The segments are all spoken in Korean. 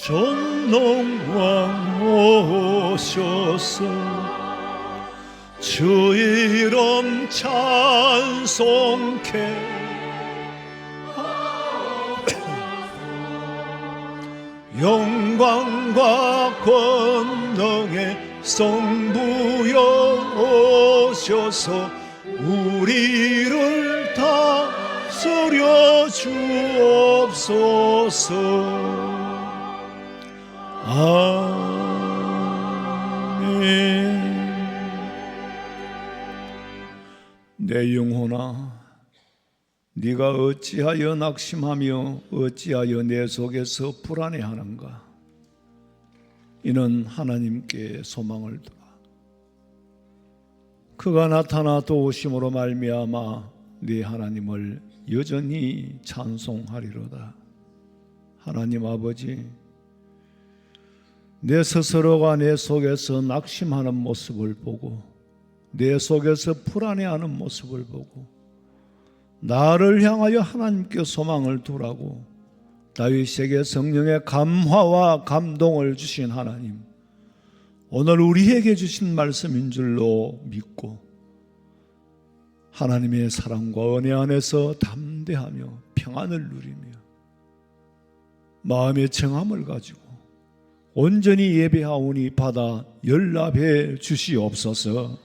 전능왕 오셔서 주 이름 찬송케 영광과 권능의 성부여 오셔서 우리를 다스려 주옵소서. 아멘. 내 영혼아, 네가 어찌하여 낙심하며 어찌하여 내 속에서 불안해하는가? 이는 하나님께 소망을 두라. 그가 나타나 도우심으로 말미암아 네 하나님을 여전히 찬송하리로다. 하나님 아버지, 내 스스로가 내 속에서 낙심하는 모습을 보고 내 속에서 불안해하는 모습을 보고 나를 향하여 하나님께 소망을 두라고 다윗에게 성령의 감화와 감동을 주신 하나님, 오늘 우리에게 주신 말씀인 줄로 믿고 하나님의 사랑과 은혜 안에서 담대하며 평안을 누리며 마음의 정함을 가지고 온전히 예배하오니 받아 연락해 주시옵소서.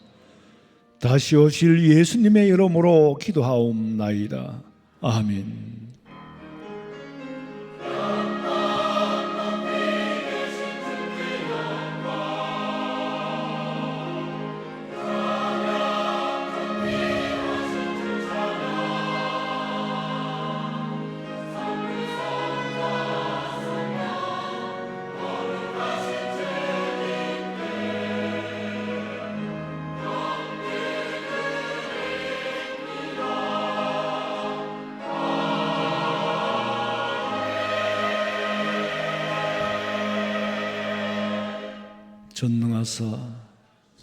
다시 오실 예수님의 이름으로 기도하옵나이다. 아멘. 전능하사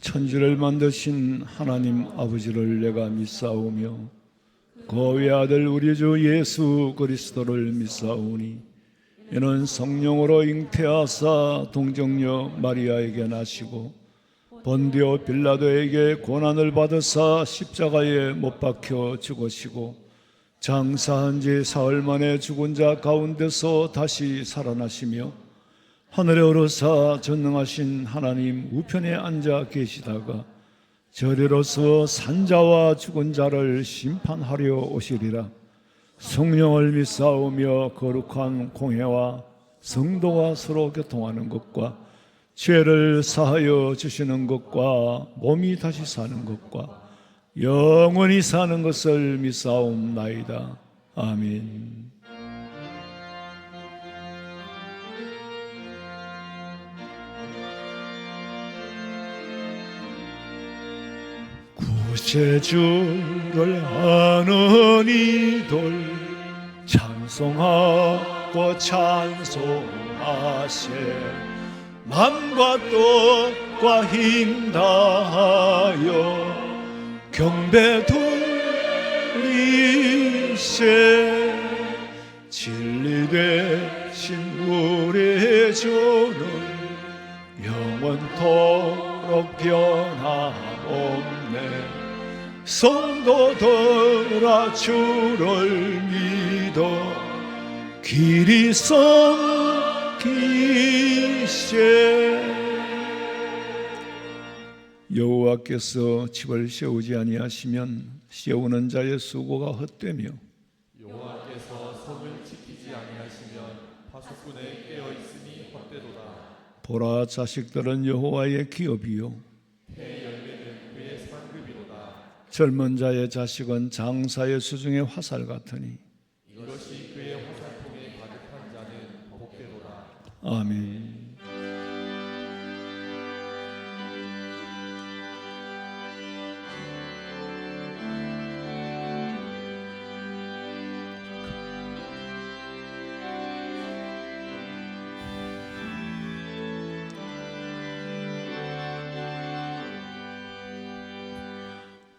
천지를 만드신 하나님 아버지를 내가 믿사오며 그 외아들 우리 주 예수 그리스도를 믿사오니 이는 성령으로 잉태하사 동정녀 마리아에게 나시고 본디오 빌라도에게 고난을 받으사 십자가에 못 박혀 죽으시고 장사한 지 사흘 만에 죽은 자 가운데서 다시 살아나시며 하늘에 오르사 전능하신 하나님 우편에 앉아 계시다가 저리로서 산자와 죽은 자를 심판하려 오시리라. 성령을 믿사오며 거룩한 공회와 성도와 서로 교통하는 것과 죄를 사하여 주시는 것과 몸이 다시 사는 것과 영원히 사는 것을 믿사옵나이다. 아멘. 구세주를 아는 이들 찬송하고 찬송하세. 맘과 뜻과 힘 다하여 경배 돌리세. 진리 되신 우리 주는 영원토록 변함없네. 성도들아 주를 믿어 길이 섬기세. 여호와께서 집을 세우지 아니하시면 세우는 자의 수고가 헛되며 여호와께서 성을 지키지 아니하시면 파수꾼의 깨어 있음이 헛되도다. 보라, 자식들은 여호와의 기업이요 해 열매는 그의 상급이로다. 젊은 자의 자식은 장사의 수중의 화살 같으니 이것이 그의 화살통에 가득한 자는 복되도다. 아멘.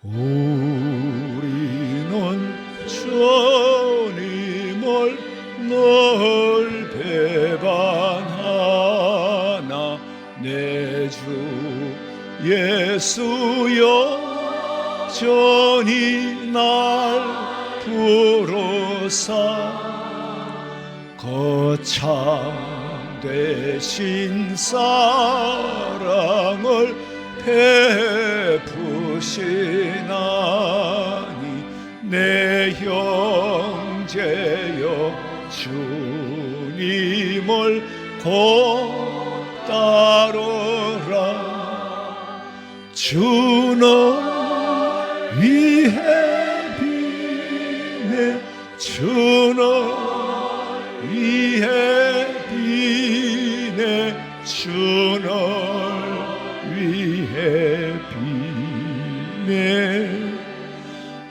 우리는 주님을 늘 배반하며 주 예수여 여전히 날 부르사 거참 되신 사랑을 베푸시나니 내 형제여 주님을 곧 따르라 주는 위해 비네 주는 위해 비네 주는 위해 비네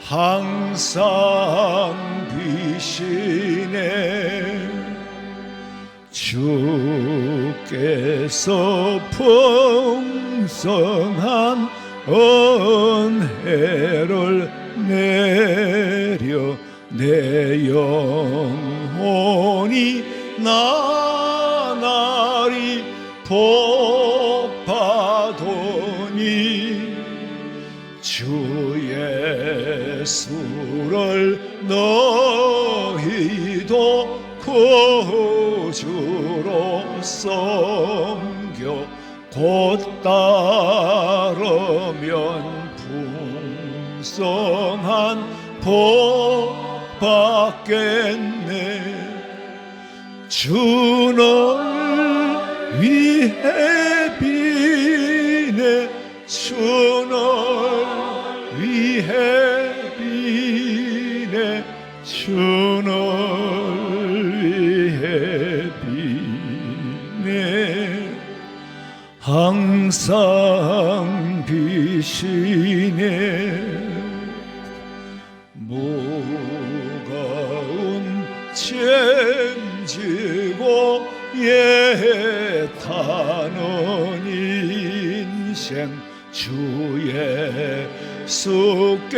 항상 비시네 주께서 풍성한 은혜를 내려 내 영혼이 나날이 복받으니 주 예수를 너희도 구주로 섬겨 곧 따르면 풍성한 복 받겠네 주를 위해 비네 주를 위해 비네 주를 위해 비네 항상 비시네 무거운 짐지고 애타는 인생 주 예수께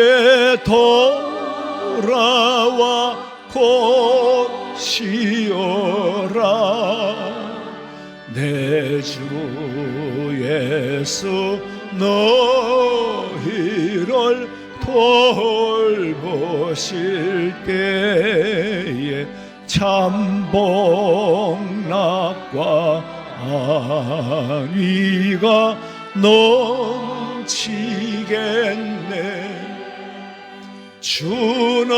돌아와 곧 쉬어라 내 주 예수 너희를 돌보실 때에 참 복락과 안위가 넘치겠네 주는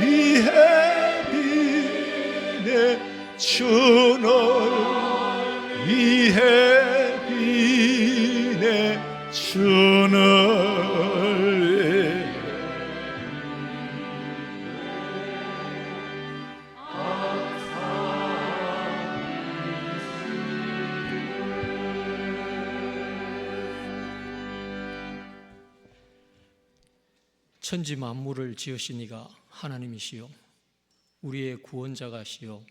위해 비네 주는 위해 비네 주는 천지 만물을 지으신 이가 하나님이시요 우리의 구원자가시요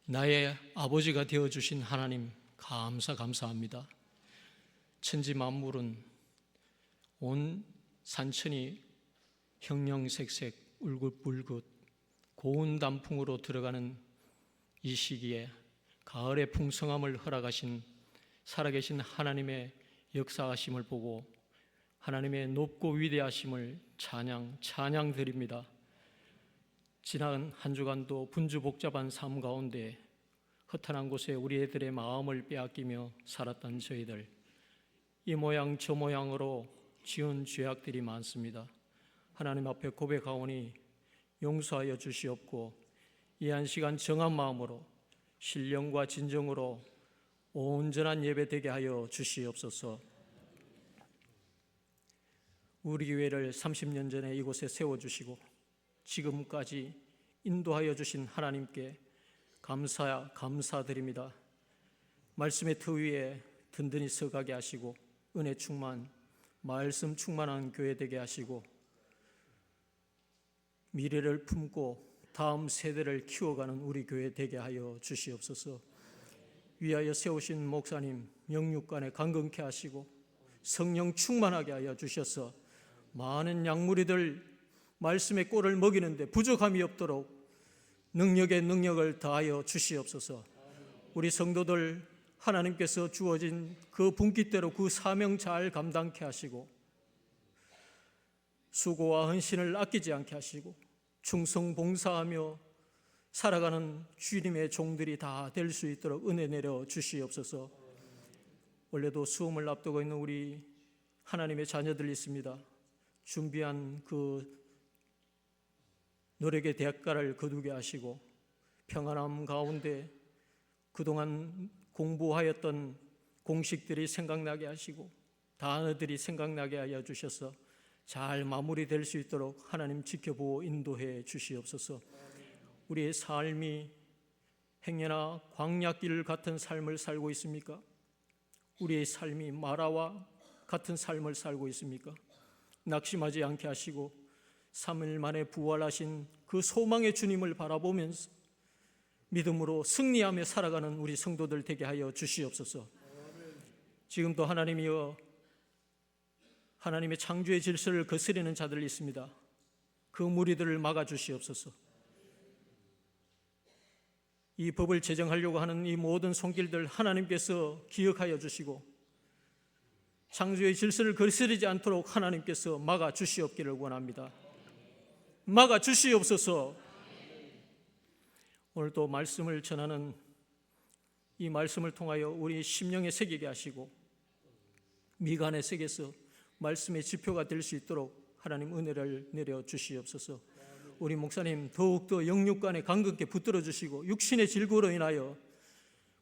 나의 아버지가 되어주신 하나님 감사합니다. 천지 만물은 온 산천이 형형색색 울긋불긋 고운 단풍으로 들어가는 이 시기에 가을의 풍성함을 허락하신 살아계신 하나님의 역사하심을 보고 하나님의 높고 위대하심을 찬양 드립니다. 지난 한 주간도 분주복잡한 삶 가운데 허탄한 곳에 우리 애들의 마음을 빼앗기며 살았던 저희들 이 모양 저 모양으로 지은 죄악들이 많습니다. 하나님 앞에 고백하오니 용서하여 주시옵고 이 한 시간 정한 마음으로 신령과 진정으로 온전한 예배 되게 하여 주시옵소서. 우리 교회를 30년 전에 이곳에 세워주시고 지금까지 인도하여 주신 하나님께 감사드립니다. 말씀의 터 위에 든든히 서가게 하시고 은혜 충만, 말씀 충만한 교회 되게 하시고 미래를 품고 다음 세대를 키워가는 우리 교회 되게 하여 주시옵소서. 위하여 세우신 목사님 영육간에 강건케 하시고 성령 충만하게 하여 주셔서 많은 양무리들 말씀의 꼴을 먹이는데 부족함이 없도록 능력에 능력을 더하여 주시옵소서. 우리 성도들 하나님께서 주어진 그 분깃대로 그 사명 잘 감당케 하시고 수고와 헌신을 아끼지 않게 하시고 충성 봉사하며 살아가는 주님의 종들이 다 될 수 있도록 은혜 내려 주시옵소서. 원래도 수험을 앞두고 있는 우리 하나님의 자녀들이 있습니다. 준비한 그 노력의 대가를 거두게 하시고 평안함 가운데 그동안 공부하였던 공식들이 생각나게 하시고 단어들이 생각나게 하여 주셔서 잘 마무리될 수 있도록 하나님 지켜보고 인도해 주시옵소서. 우리의 삶이 행여나 광야길 같은 삶을 살고 있습니까? 우리의 삶이 마라와 같은 삶을 살고 있습니까? 낙심하지 않게 하시고 3일 만에 부활하신 그 소망의 주님을 바라보면서 믿음으로 승리하며 살아가는 우리 성도들 되게 하여 주시옵소서. 지금도 하나님이여 하나님의 창조의 질서를 거스르는 자들이 있습니다. 그 무리들을 막아 주시옵소서. 이 법을 제정하려고 하는 이 모든 손길들 하나님께서 기억하여 주시고 창조의 질서를 거스르지 않도록 하나님께서 막아 주시옵기를 원합니다. 막아 주시옵소서. 오늘도 말씀을 전하는 이 말씀을 통하여 우리 심령에 새기게 하시고 미간에 새겨서 말씀의 지표가 될 수 있도록 하나님 은혜를 내려 주시옵소서. 우리 목사님 더욱더 영육간에 강건케 붙들어 주시고 육신의 질고로 인하여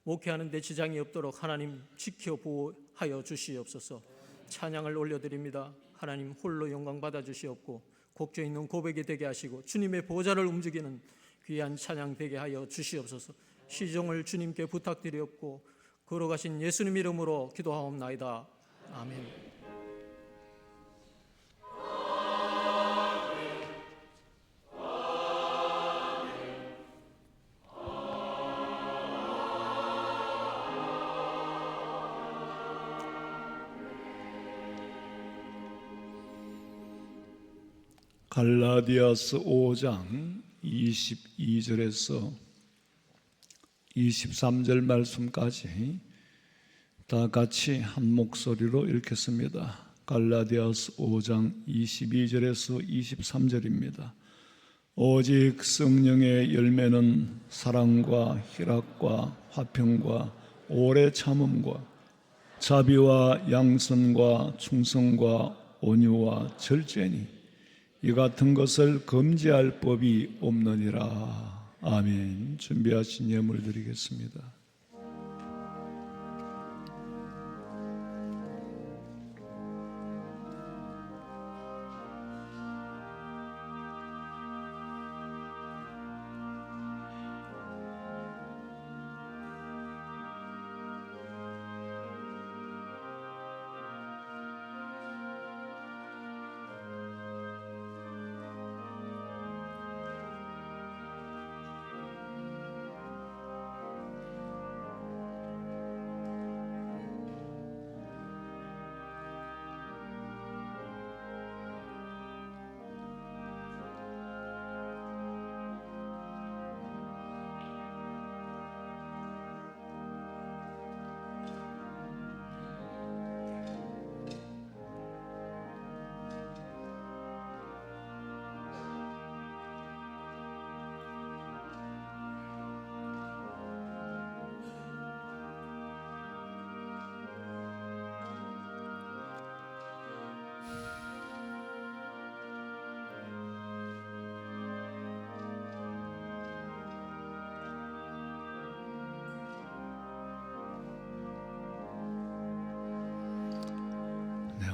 목회하는 데 지장이 없도록 하나님 지켜 보호하여 주시옵소서. 찬양을 올려드립니다. 하나님 홀로 영광 받아 주시옵고 곡조 있는 고백이 되게 하시고 주님의 보좌를 움직이는 귀한 찬양 되게 하여 주시옵소서. 시종을 주님께 부탁드리옵고 걸어가신 예수님 이름으로 기도하옵나이다. 아멘. 갈라디아서 5장 22절에서 23절 말씀까지 다 같이 한 목소리로 읽겠습니다. 갈라디아서 5장 22절에서 23절입니다. 오직 성령의 열매는 사랑과 희락과 화평과 오래 참음과 자비와 양선과 충성과 온유와 절제니 이 같은 것을 금지할 법이 없느니라. 아멘. 준비하신 예물 드리겠습니다.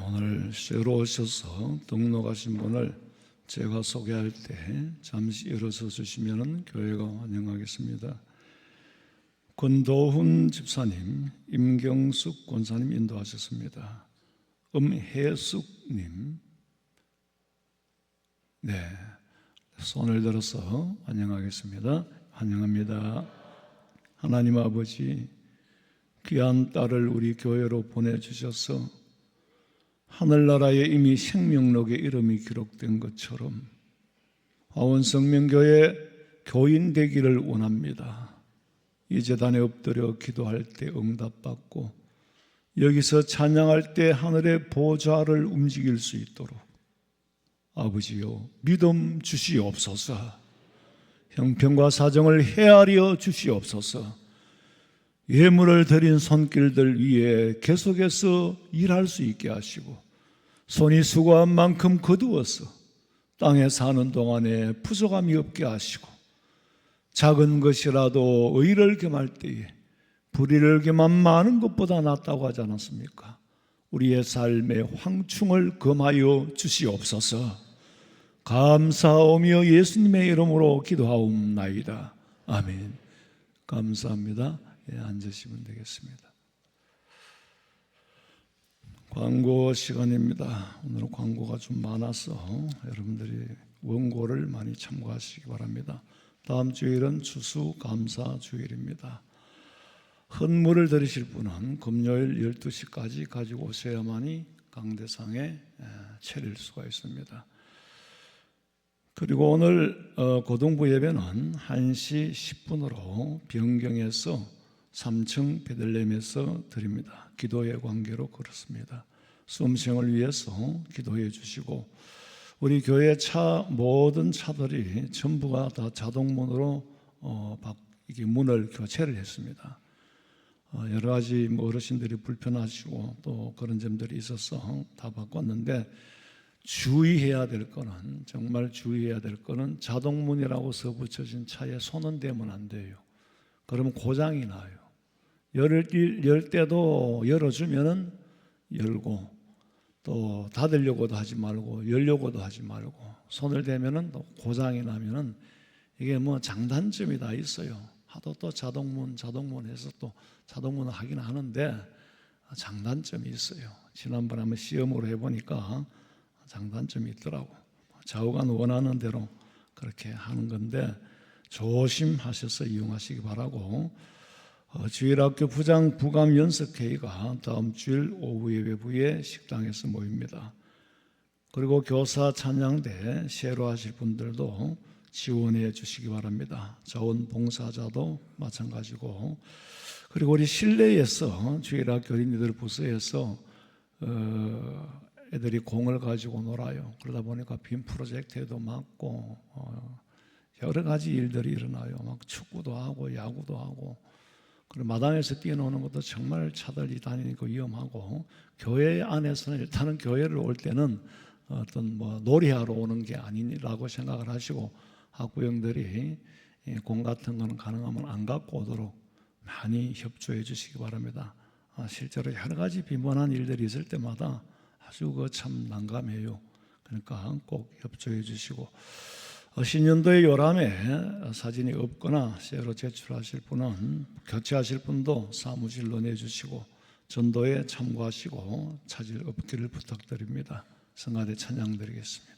오늘 새로 오셔서 등록하신 분을 제가 소개할 때 잠시 일어서 주시면 교회가 환영하겠습니다. 권도훈 집사님, 임경숙 권사님 인도하셨습니다. 음혜숙님, 네, 손을 들어서 환영하겠습니다. 환영합니다. 하나님 아버지, 귀한 딸을 우리 교회로 보내주셔서 하늘나라에 이미 생명록에 이름이 기록된 것처럼 화원성명교회 교인 되기를 원합니다. 이 제단에 엎드려 기도할 때 응답받고 여기서 찬양할 때 하늘의 보좌를 움직일 수 있도록 아버지여 믿음 주시옵소서. 형편과 사정을 헤아려 주시옵소서. 예물을 드린 손길들 위에 계속해서 일할 수 있게 하시고 손이 수고한 만큼 거두어서 땅에 사는 동안에 부족함이 없게 하시고 작은 것이라도 의를 겸할 때에 불의를 겸한 많은 것보다 낫다고 하지 않았습니까? 우리의 삶의 황충을 금하여 주시옵소서. 감사하오며 예수님의 이름으로 기도하옵나이다. 아멘. 감사합니다. 앉으시면 되겠습니다. 광고 시간입니다. 오늘은 광고가 좀 많아서 여러분들이 원고를 많이 참고하시기 바랍니다. 다음 주일은 추수감사 주일입니다. 헌물을 드리실 분은 금요일 12시까지 가지고 오셔야만이 강대상에 차릴 수가 있습니다. 그리고 오늘 고등부 예배는 1시 10분으로 변경해서 3층 베들레헴에서 드립니다. 기도의 관계로 그렇습니다. 수험생을 위해서 기도해 주시고 우리 교회 모든 차들이 전부가 다 자동문으로 이게 문을 교체를 했습니다. 여러 가지 어르신들이 불편하시고 또 그런 점들이 있어서 다 바꿨는데 주의해야 될 거는 정말 주의해야 될 거는 자동문이라고 써 붙여진 차에 손은 대면 안 돼요. 그러면 고장이 나요. 열 때도 열어주면은 열고 또 닫으려고도 하지 말고 열려고도 하지 말고 손을 대면은 또 고장이 나면은 이게 뭐 장단점이 다 있어요. 하도 또 자동문 해서 또 자동문을 하긴 하는데 장단점이 있어요. 지난번에 한번 시험으로 해보니까 장단점이 있더라고. 좌우간 원하는 대로 그렇게 하는 건데 조심하셔서 이용하시기 바라고. 주일학교 부장 부감 연석회의가 다음 주일 오후 예배부에 식당에서 모입니다. 그리고 교사 찬양대 새로 하실 분들도 지원해 주시기 바랍니다. 자원봉사자도 마찬가지고. 그리고 우리 실내에서 주일학교 어린이들 부서에서 애들이 공을 가지고 놀아요. 그러다 보니까 빔 프로젝트에도 맞고 여러 가지 일들이 일어나요. 막 축구도 하고 야구도 하고 그리고 마당에서 뛰어노는 것도 정말 차들이 다니니까 위험하고 교회 안에서는 일단은 교회를 올 때는 어떤 놀이하러 오는 게 아니라고 생각을 하시고 학부형들이 공 같은 거는 가능하면 안 갖고 오도록 많이 협조해 주시기 바랍니다. 실제로 여러 가지 비문한 일들이 있을 때마다 아주 참 난감해요. 그러니까 꼭 협조해 주시고 신년도의 요람에 사진이 없거나 새로 제출하실 분은 교체하실 분도 사무실로 내주시고 전도에 참고하시고 차질 없기를 부탁드립니다. 성가대 찬양 드리겠습니다.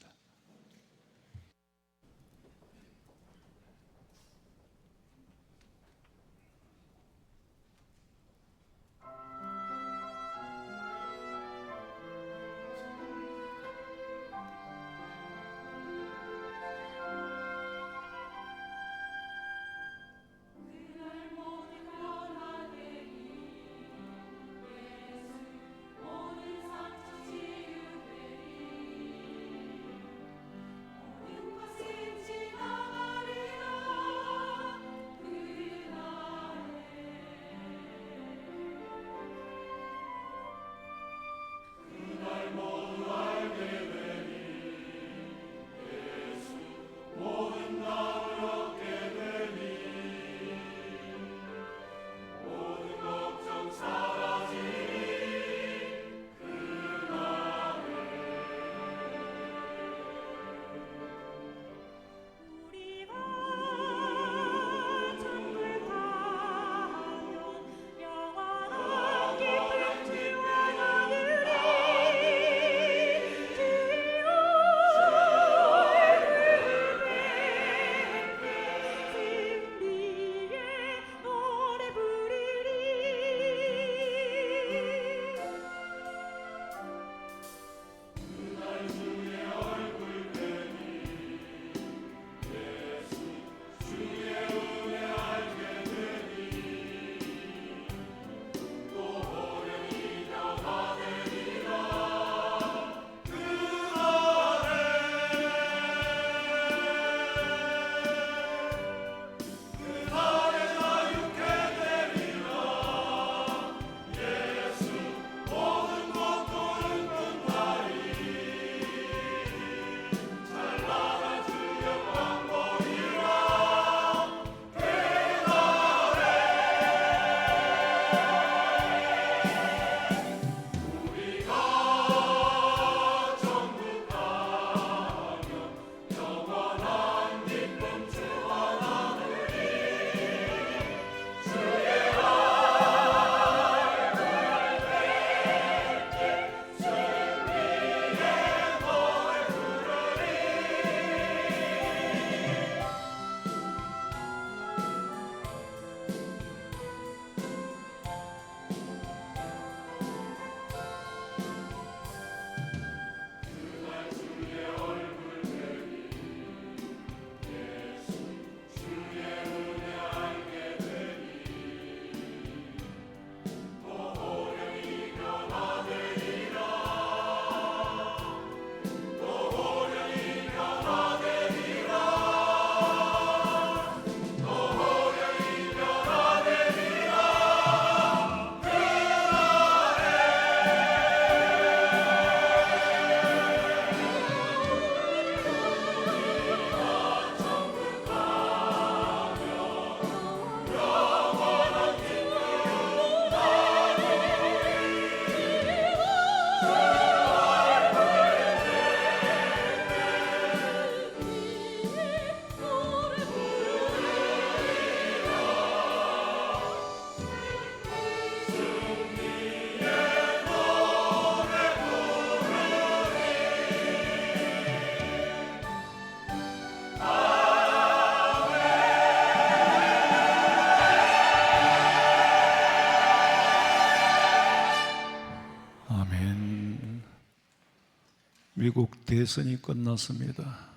미국 대선이 끝났습니다.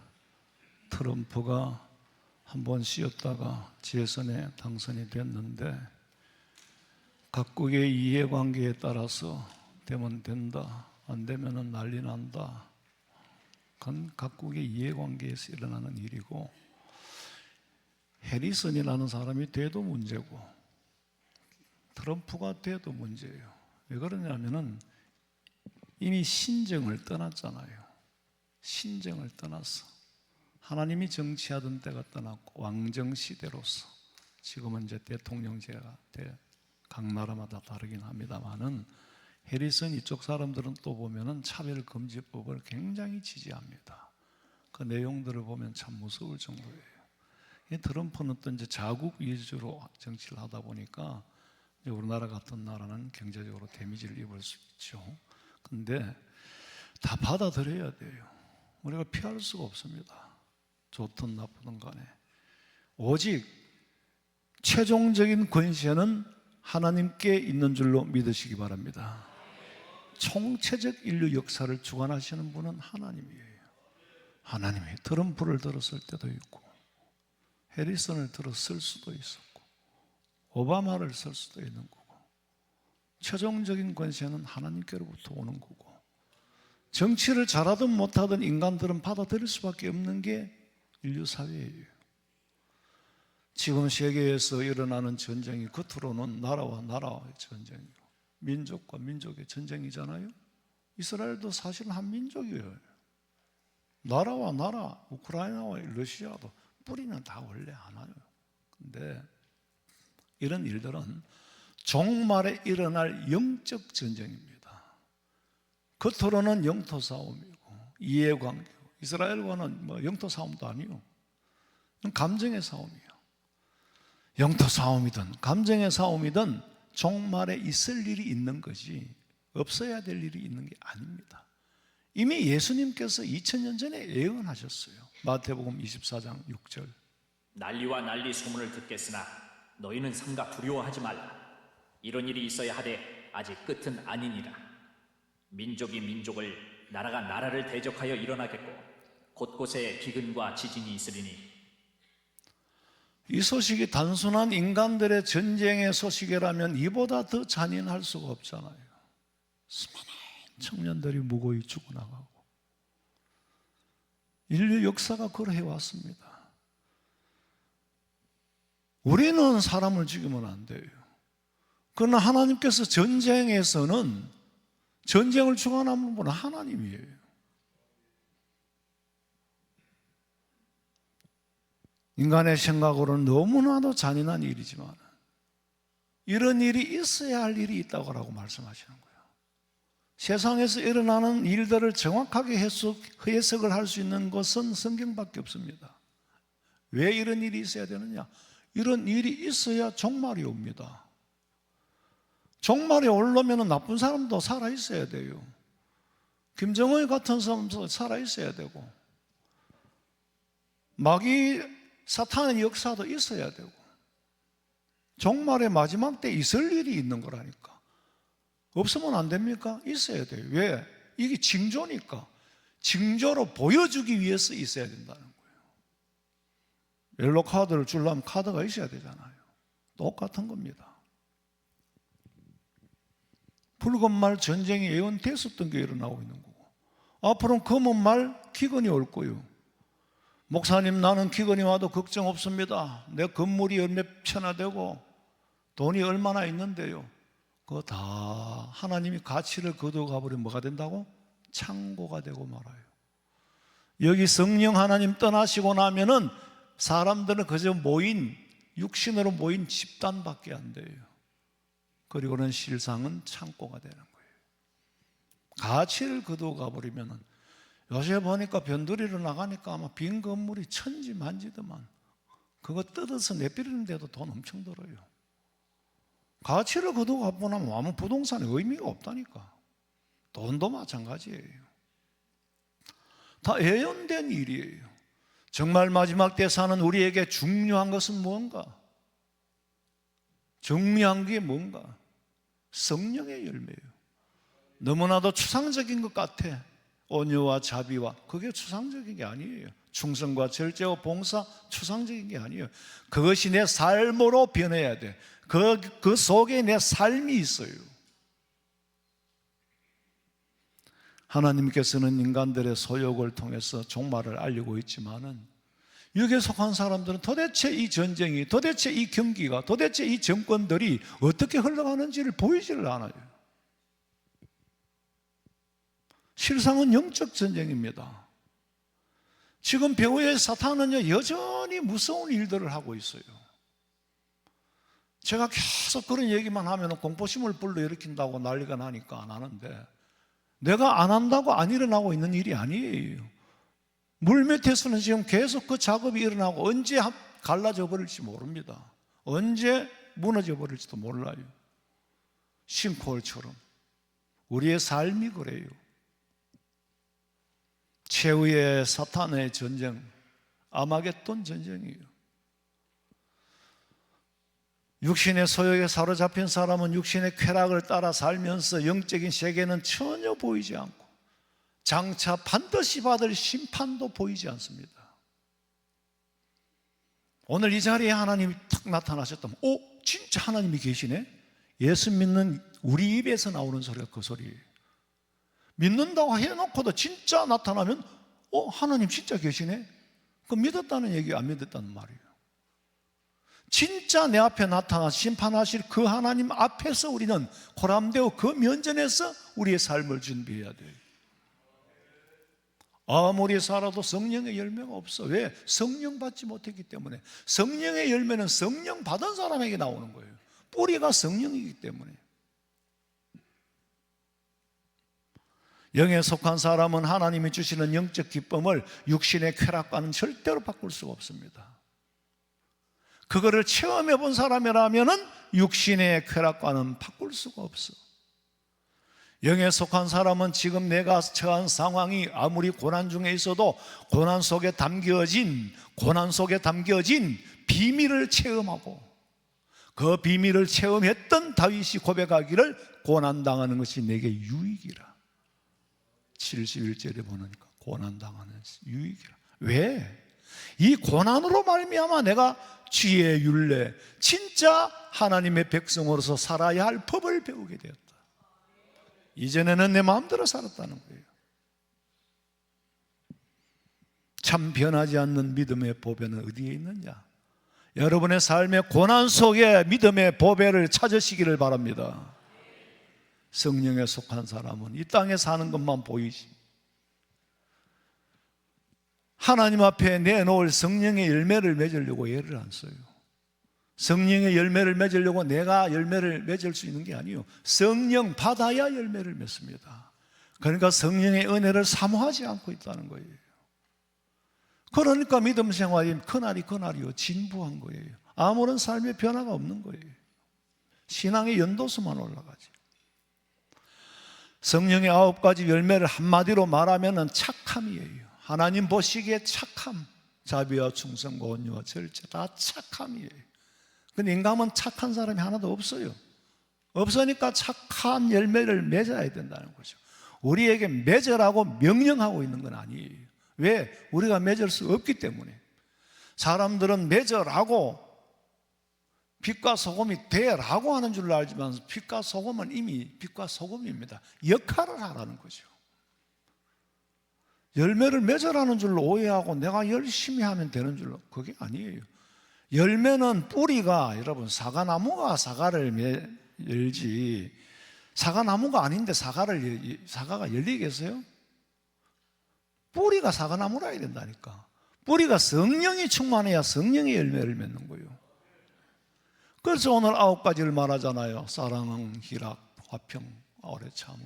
트럼프가 한번 쉬었다가 재선에 당선이 됐는데 각국의 이해관계에 따라서 되면 된다, 안 되면 난리 난다. 그건 각국의 이해관계에서 일어나는 일이고, 해리슨이라는 사람이 돼도 문제고 트럼프가 돼도 문제예요. 왜 그러냐면은 이미 신정을 떠났잖아요. 신정을 떠났어. 하나님이 정치하던 때가 떠났고 왕정 시대로서, 지금은 이제 대통령제가 각 나라마다 다르긴 합니다만은, 해리슨 이쪽 사람들은 또 보면은 차별금지법을 굉장히 지지합니다. 그 내용들을 보면 참 무서울 정도예요. 이 트럼프는 또 이제 자국 위주로 정치를 하다 보니까 우리나라 같은 나라는 경제적으로 데미지를 입을 수 있죠. 근데 다 받아들여야 돼요. 우리가 피할 수가 없습니다. 좋든 나쁘든 간에. 오직 최종적인 권세는 하나님께 있는 줄로 믿으시기 바랍니다. 총체적 인류 역사를 주관하시는 분은 하나님이에요. 하나님이 트럼프를 들었을 때도 있고, 해리슨을 들어 쓸 수도 있었고, 오바마를 쓸 수도 있는 거고, 최종적인 권세는 하나님께로부터 오는 거고, 정치를 잘하든 못하든 인간들은 받아들일 수밖에 없는 게 인류 사회예요. 지금 세계에서 일어나는 전쟁이 겉으로는 나라와 나라의 전쟁이고 민족과 민족의 전쟁이잖아요. 이스라엘도 사실은 한 민족이에요. 나라와 나라, 우크라이나와 러시아도 뿌리는 다 원래 하나예요. 근데 이런 일들은 종말에 일어날 영적 전쟁입니다. 겉으로는 영토 싸움이고 이해관계고, 이스라엘과는 뭐 영토 싸움도 아니요, 감정의 싸움이에요. 영토 싸움이든 감정의 싸움이든 종말에 있을 일이 있는 거지 없어야 될 일이 있는 게 아닙니다. 이미 예수님께서 2000년 전에 예언하셨어요. 마태복음 24장 6절. 난리와 난리 소문을 듣겠으나 너희는 삼가 두려워하지 말라. 이런 일이 있어야 하되 아직 끝은 아니니라. 민족이 민족을, 나라가 나라를 대적하여 일어나겠고 곳곳에 기근과 지진이 있으리니. 이 소식이 단순한 인간들의 전쟁의 소식이라면 이보다 더 잔인할 수가 없잖아요. 수많은 청년들이 무고히 죽어나가고, 인류 역사가 그러해 왔습니다. 우리는 사람을 죽이면 안 돼요. 그러나 하나님께서 전쟁에서는 전쟁을 주관하는 분은 하나님이에요. 인간의 생각으로는 너무나도 잔인한 일이지만 이런 일이 있어야 할 일이 있다고 말씀하시는 거예요. 세상에서 일어나는 일들을 정확하게 해석을 할 수 있는 것은 성경밖에 없습니다. 왜 이런 일이 있어야 되느냐? 이런 일이 있어야 종말이 옵니다. 종말이 오려면 나쁜 사람도 살아있어야 돼요. 김정은 같은 사람도 살아있어야 되고, 마귀 사탄의 역사도 있어야 되고, 종말의 마지막 때 있을 일이 있는 거라니까. 없으면 안 됩니까? 있어야 돼요. 왜? 이게 징조니까. 징조로 보여주기 위해서 있어야 된다는 거예요. 옐로 카드를 주려면 카드가 있어야 되잖아요. 똑같은 겁니다. 붉은 말 전쟁이 예언됐었던 게 일어나고 있는 거고, 앞으로는 검은 말 기근이 올 거예요. 목사님, 나는 기근이 와도 걱정 없습니다. 내 건물이 몇 채나 되고 돈이 얼마나 있는데요. 그거 다 하나님이 가치를 거두어 가버리면 뭐가 된다고? 창고가 되고 말아요. 여기 성령 하나님 떠나시고 나면은 사람들은 그저 육신으로 모인 집단밖에 안 돼요. 그리고는 실상은 창고가 되는 거예요. 가치를 거두어 가버리면은, 요새 보니까 변두리로 나가니까 아마 빈 건물이 천지만지더만, 그거 뜯어서 내버리는데도 돈 엄청 들어요. 가치를 거두고 가고 나면 아무 부동산에 의미가 없다니까. 돈도 마찬가지예요. 다 예언된 일이에요. 정말 마지막 때 사는 우리에게 중요한 것은 뭔가? 정리한 게 뭔가? 성령의 열매예요. 너무나도 추상적인 것 같아. 온유와 자비와, 그게 추상적인 게 아니에요. 충성과 절제와 봉사, 추상적인 게 아니에요. 그것이 내 삶으로 변해야 돼. 그 속에 내 삶이 있어요. 하나님께서는 인간들의 소욕을 통해서 종말을 알리고 있지만은 육에 속한 사람들은 도대체 이 전쟁이, 도대체 이 경기가, 도대체 이 정권들이 어떻게 흘러가는지를 보이지를 않아요. 실상은 영적 전쟁입니다. 지금 배후의 사탄은요, 여전히 무서운 일들을 하고 있어요. 제가 계속 그런 얘기만 하면 공포심을 불러일으킨다고 난리가 나니까 안 하는데, 내가 안 한다고 안 일어나고 있는 일이 아니에요. 물밑에서는 지금 계속 그 작업이 일어나고 언제 갈라져 버릴지 모릅니다. 언제 무너져 버릴지도 몰라요. 싱크홀처럼 우리의 삶이 그래요. 최후의 사탄의 전쟁, 아마겟돈 전쟁이에요. 육신의 소욕에 사로잡힌 사람은 육신의 쾌락을 따라 살면서 영적인 세계는 전혀 보이지 않고 장차 반드시 받을 심판도 보이지 않습니다. 오늘 이 자리에 하나님이 탁 나타나셨다면, 진짜 하나님이 계시네? 예수 믿는 우리 입에서 나오는 소리가 그 소리예요. 믿는다고 해놓고도 진짜 나타나면 하나님 진짜 계시네? 그럼 믿었다는 얘기, 안 믿었다는 말이에요. 진짜 내 앞에 나타나 심판하실 그 하나님 앞에서 우리는 고람되어 그 면전에서 우리의 삶을 준비해야 돼요. 아무리 살아도 성령의 열매가 없어. 왜? 성령 받지 못했기 때문에. 성령의 열매는 성령 받은 사람에게 나오는 거예요. 뿌리가 성령이기 때문에. 영에 속한 사람은 하나님이 주시는 영적 기쁨을 육신의 쾌락과는 절대로 바꿀 수가 없습니다. 그거를 체험해 본 사람이라면 육신의 쾌락과는 바꿀 수가 없어. 영에 속한 사람은 지금 내가 처한 상황이 아무리 고난 중에 있어도 고난 속에 담겨진 비밀을 체험하고, 그 비밀을 체험했던 다윗이 고백하기를 고난당하는 것이 내게 유익이라. 71절에 보니까 고난당하는 유익이라. 왜? 이 고난으로 말미암아 내가 지혜, 율례, 진짜 하나님의 백성으로서 살아야 할 법을 배우게 되었다. 이전에는 내 마음대로 살았다는 거예요. 참 변하지 않는 믿음의 보배는 어디에 있느냐? 여러분의 삶의 고난 속에 믿음의 보배를 찾으시기를 바랍니다. 성령에 속한 사람은 이 땅에 사는 것만 보이지, 하나님 앞에 내놓을 성령의 열매를 맺으려고 애를 안 써요. 성령의 열매를 맺으려고 내가 열매를 맺을 수 있는 게 아니에요. 성령 받아야 열매를 맺습니다. 그러니까 성령의 은혜를 사모하지 않고 있다는 거예요. 그러니까 믿음 생활이 그날이요 진부한 거예요. 아무런 삶의 변화가 없는 거예요. 신앙의 연도수만 올라가죠. 성령의 9가지 열매를 한마디로 말하면 착함이에요. 하나님 보시기에 착함, 자비와 충성과 온유와 절제, 다 착함이에요. 근데 인간은 착한 사람이 하나도 없어요. 없으니까 착한 열매를 맺어야 된다는 거죠. 우리에게 맺으라고 명령하고 있는 건 아니에요. 왜? 우리가 맺을 수 없기 때문에. 사람들은 맺으라고, 빛과 소금이 되라고 하는 줄 알지만 빛과 소금은 이미 빛과 소금입니다. 역할을 하라는 거죠. 열매를 맺으라는 줄로 오해하고 내가 열심히 하면 되는 줄로, 그게 아니에요. 열매는 뿌리가, 여러분, 사과나무가 사과를 열지, 사과나무가 아닌데 사과가 열리겠어요? 뿌리가 사과나무라 해야 된다니까. 뿌리가 성령이 충만해야 성령의 열매를 맺는 거예요. 그래서 오늘 9가지를 말하잖아요. 사랑, 희락, 화평, 오래 참음.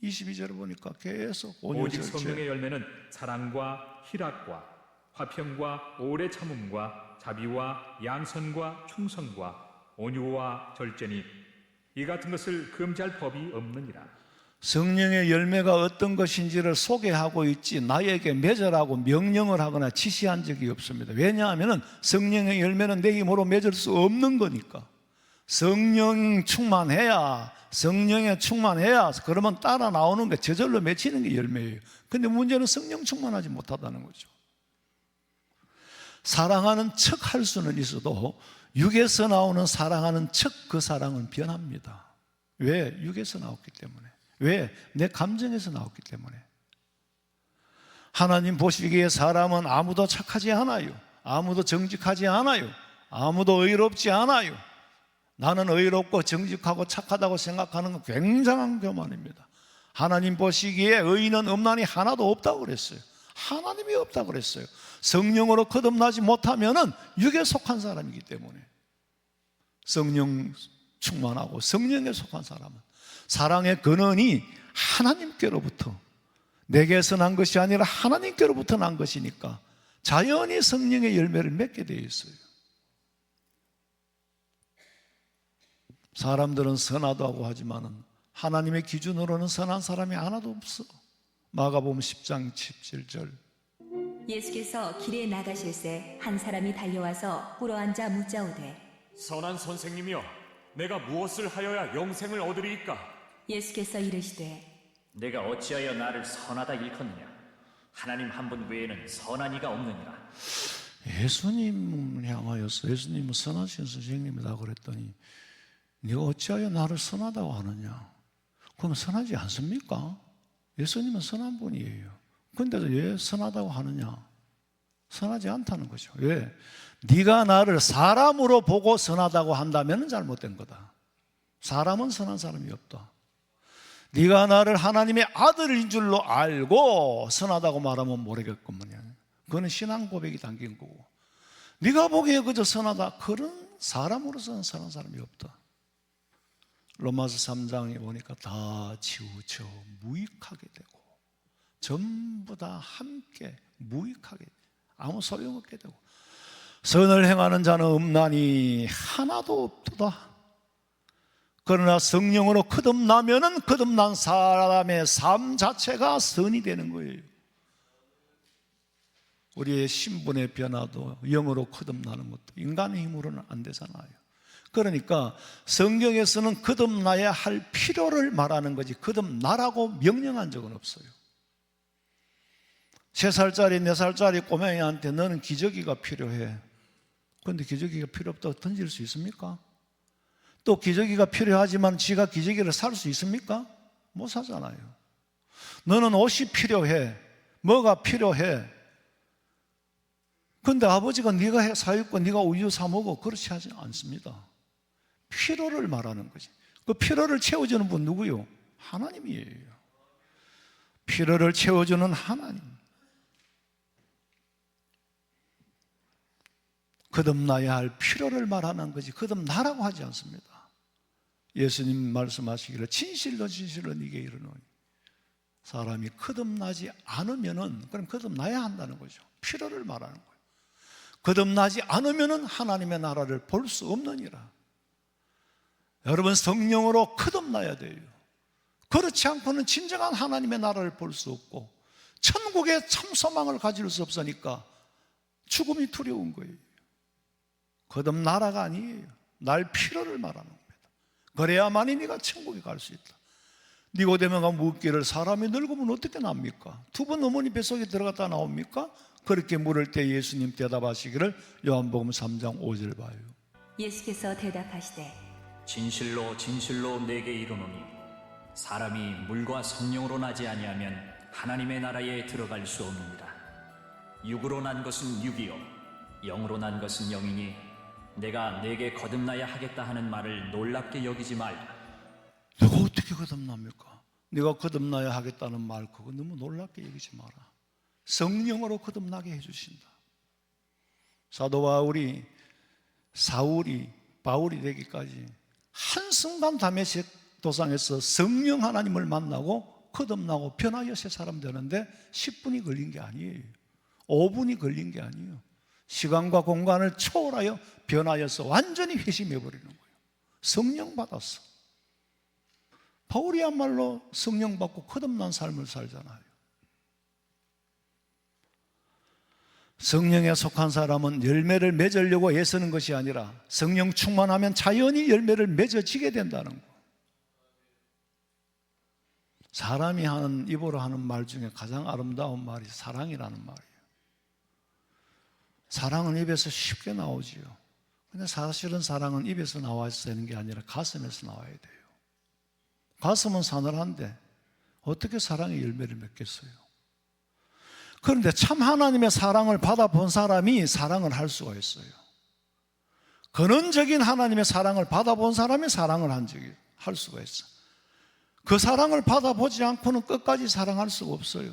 22절을 보니까 계속 오직 성령의 열매는 사랑과 희락과 화평과 오래 참음과 자비와 양선과 충성과 온유와 절제니 이 같은 것을 금지할 법이 없느니라. 성령의 열매가 어떤 것인지를 소개하고 있지 나에게 맺으라고 명령을 하거나 지시한 적이 없습니다. 왜냐하면 성령의 열매는 내 힘으로 맺을 수 없는 거니까. 성령 충만해야, 성령에 충만해야 그러면 따라 나오는 게 저절로 맺히는 게 열매예요. 근데 문제는 성령 충만하지 못하다는 거죠. 사랑하는 척 할 수는 있어도 육에서 나오는 사랑하는 척 그 사랑은 변합니다. 왜? 육에서 나왔기 때문에. 왜? 내 감정에서 나왔기 때문에. 하나님 보시기에 사람은 아무도 착하지 않아요. 아무도 정직하지 않아요. 아무도 의롭지 않아요. 나는 의롭고 정직하고 착하다고 생각하는 건 굉장한 교만입니다. 하나님 보시기에 의인은 없나니 하나도 없다고 그랬어요. 하나님이 없다고 그랬어요. 성령으로 거듭나지 못하면은 육에 속한 사람이기 때문에. 성령 충만하고 성령에 속한 사람은 사랑의 근원이 하나님께로부터, 내게서 난 것이 아니라 하나님께로부터 난 것이니까 자연히 성령의 열매를 맺게 되어 있어요. 사람들은 선하다고 하지만은 하나님의 기준으로는 선한 사람이 하나도 없어. 마가복음 10장 17절. 예수께서 길에 나가실새 한 사람이 달려와서 꿇어앉아 묻자오되 선한 선생님이여, 내가 무엇을 하여야 영생을 얻으리이까? 예수께서 이르시되 내가 어찌하여 나를 선하다 일컫느냐? 하나님 한 분 외에는 선한 이가 없느니라. 예수님을 향하여서 예수님은 선하신 선생님이다 그랬더니 네가 어찌하여 나를 선하다고 하느냐? 그럼 선하지 않습니까? 예수님은 선한 분이에요. 그런데도 왜 선하다고 하느냐? 선하지 않다는 거죠. 왜? 네가 나를 사람으로 보고 선하다고 한다면 잘못된 거다. 사람은 선한 사람이 없다. 네가 나를 하나님의 아들인 줄로 알고 선하다고 말하면 모르겠구먼요. 그거는 신앙 고백이 담긴 거고, 네가 보기에 그저 선하다, 그런 사람으로서는 선한 사람이 없다. 로마서 3장에 보니까 다 치우쳐 무익하게 되고 전부 다 함께 무익하게, 아무 소용없게 되고 선을 행하는 자는 없나니 하나도 없도다. 그러나 성령으로 거듭나면은 거듭난 사람의 삶 자체가 선이 되는 거예요. 우리의 신분의 변화도 영으로 거듭나는 것도 인간의 힘으로는 안 되잖아요. 그러니까 성경에서는 거듭나야 할 필요를 말하는 거지 거듭나라고 명령한 적은 없어요. 3살짜리 4살짜리 꼬맹이한테 너는 기저귀가 필요해. 그런데 기저귀가 필요 없다고 던질 수 있습니까? 또 기저귀가 필요하지만 지가 기저귀를 살 수 있습니까? 못 사잖아요. 너는 옷이 필요해. 뭐가 필요해. 그런데 아버지가 네가 사입고 네가 우유 사 먹어, 그렇지 하지 않습니다. 필요를 말하는 거지. 그 필요를 채워주는 분 누구요? 하나님이에요. 필요를 채워주는 하나님. 거듭나야 할 필요를 말하는 거지 거듭나라고 하지 않습니다. 예수님 말씀하시기를 진실로 진실로 네게 이르노니 사람이 거듭나지 않으면은 그럼 거듭나야 한다는 거죠. 필요를 말하는 거예요. 거듭나지 않으면은 하나님의 나라를 볼 수 없느니라. 여러분 성령으로 거듭나야 돼요. 그렇지 않고는 진정한 하나님의 나라를 볼 수 없고 천국에 참 소망을 가질 수 없으니까 죽음이 두려운 거예요. 거듭나라가 아니에요. 날 필요를 말하는 겁니다. 그래야만이 네가 천국에 갈 수 있다. 니고데모가 묻기를 사람이 늙으면 어떻게 납니까? 2번 어머니 뱃속에 들어갔다 나옵니까? 그렇게 물을 때 예수님 대답하시기를 요한복음 3장 5절 봐요. 예수께서 대답하시되 진실로 진실로 내게 이르노니 사람이 물과 성령으로 나지 아니하면 하나님의 나라에 들어갈 수 없느니라. 육으로 난 것은 육이요 영으로 난 것은 영이니 내가 내게 거듭나야 하겠다 하는 말을 놀랍게 여기지 말라. 내가 어떻게 거듭납니까? 네가 거듭나야 하겠다는 말 그거 너무 놀랍게 여기지 마라. 성령으로 거듭나게 해주신다. 사도 바울이 되기까지 한순간 다메섹 도상에서 성령 하나님을 만나고 거듭나고 변하여 새 사람 되는데 10분이 걸린 게 아니에요. 5분이 걸린 게 아니에요. 시간과 공간을 초월하여 변하여서 완전히 회심해버리는 거예요. 성령 받았어. 바울이야말로 성령 받고 거듭난 삶을 살잖아요. 성령에 속한 사람은 열매를 맺으려고 애쓰는 것이 아니라 성령 충만하면 자연히 열매를 맺어지게 된다는 거. 사람이 하는 입으로 하는 말 중에 가장 아름다운 말이 사랑이라는 말이에요. 사랑은 입에서 쉽게 나오지요. 근데 사실은 사랑은 입에서 나와서 되는 게 아니라 가슴에서 나와야 돼요. 가슴은 사늘한데 어떻게 사랑의 열매를 맺겠어요? 그런데 참 하나님의 사랑을 받아본 사람이 사랑을 할 수가 있어요. 근원적인 하나님의 사랑을 받아본 사람이 사랑을 할 수가 있어요. 그 사랑을 받아보지 않고는 끝까지 사랑할 수가 없어요.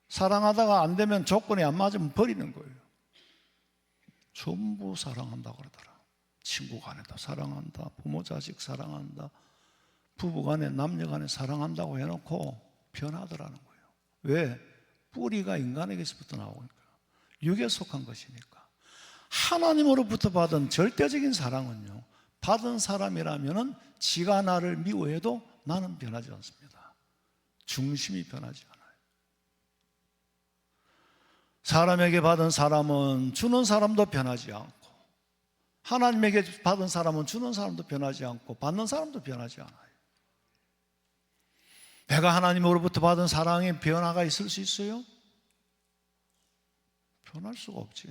사랑하다가 안 되면 조건이 안 맞으면 버리는 거예요. 전부 사랑한다고 그러더라. 친구 간에도 사랑한다, 부모 자식 사랑한다, 부부 간에 남녀 간에 사랑한다고 해놓고 변하더라는 거예요. 왜? 뿌리가 인간에게서부터 나오니까, 육에 속한 것이니까. 하나님으로부터 받은 절대적인 사랑은요, 받은 사람이라면은 지가 나를 미워해도 나는 변하지 않습니다. 중심이 변하지 않아요. 사람에게 받은 사람은 주는 사람도 변하지 않고, 하나님에게 받은 사람은 주는 사람도 변하지 않고, 받는 사람도 변하지 않아요. 내가 하나님으로부터 받은 사랑에 변화가 있을 수 있어요? 변할 수가 없지.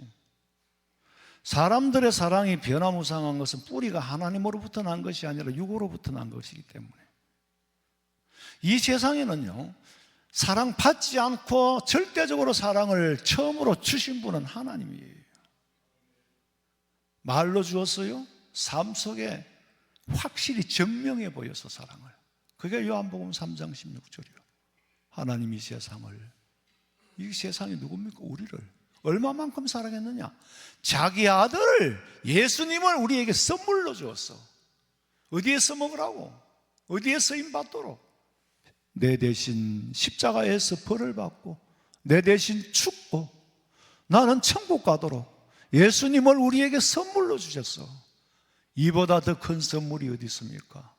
사람들의 사랑이 변화무쌍한 것은 뿌리가 하나님으로부터 난 것이 아니라 육으로부터 난 것이기 때문에. 이 세상에는요, 사랑 받지 않고 절대적으로 사랑을 처음으로 주신 분은 하나님이에요. 말로 주었어요? 삶 속에 확실히 증명해 보여서 사랑을. 그게 요한복음 3장 16절이요. 하나님이 세상을, 이 세상이 누굽니까? 우리를 얼마만큼 사랑했느냐? 자기 아들을, 예수님을 우리에게 선물로 주었어. 어디에 써먹으라고? 어디에 쓰임받도록? 내 대신 십자가에서 벌을 받고 내 대신 죽고 나는 천국 가도록 예수님을 우리에게 선물로 주셨어. 이보다 더 큰 선물이 어디 있습니까?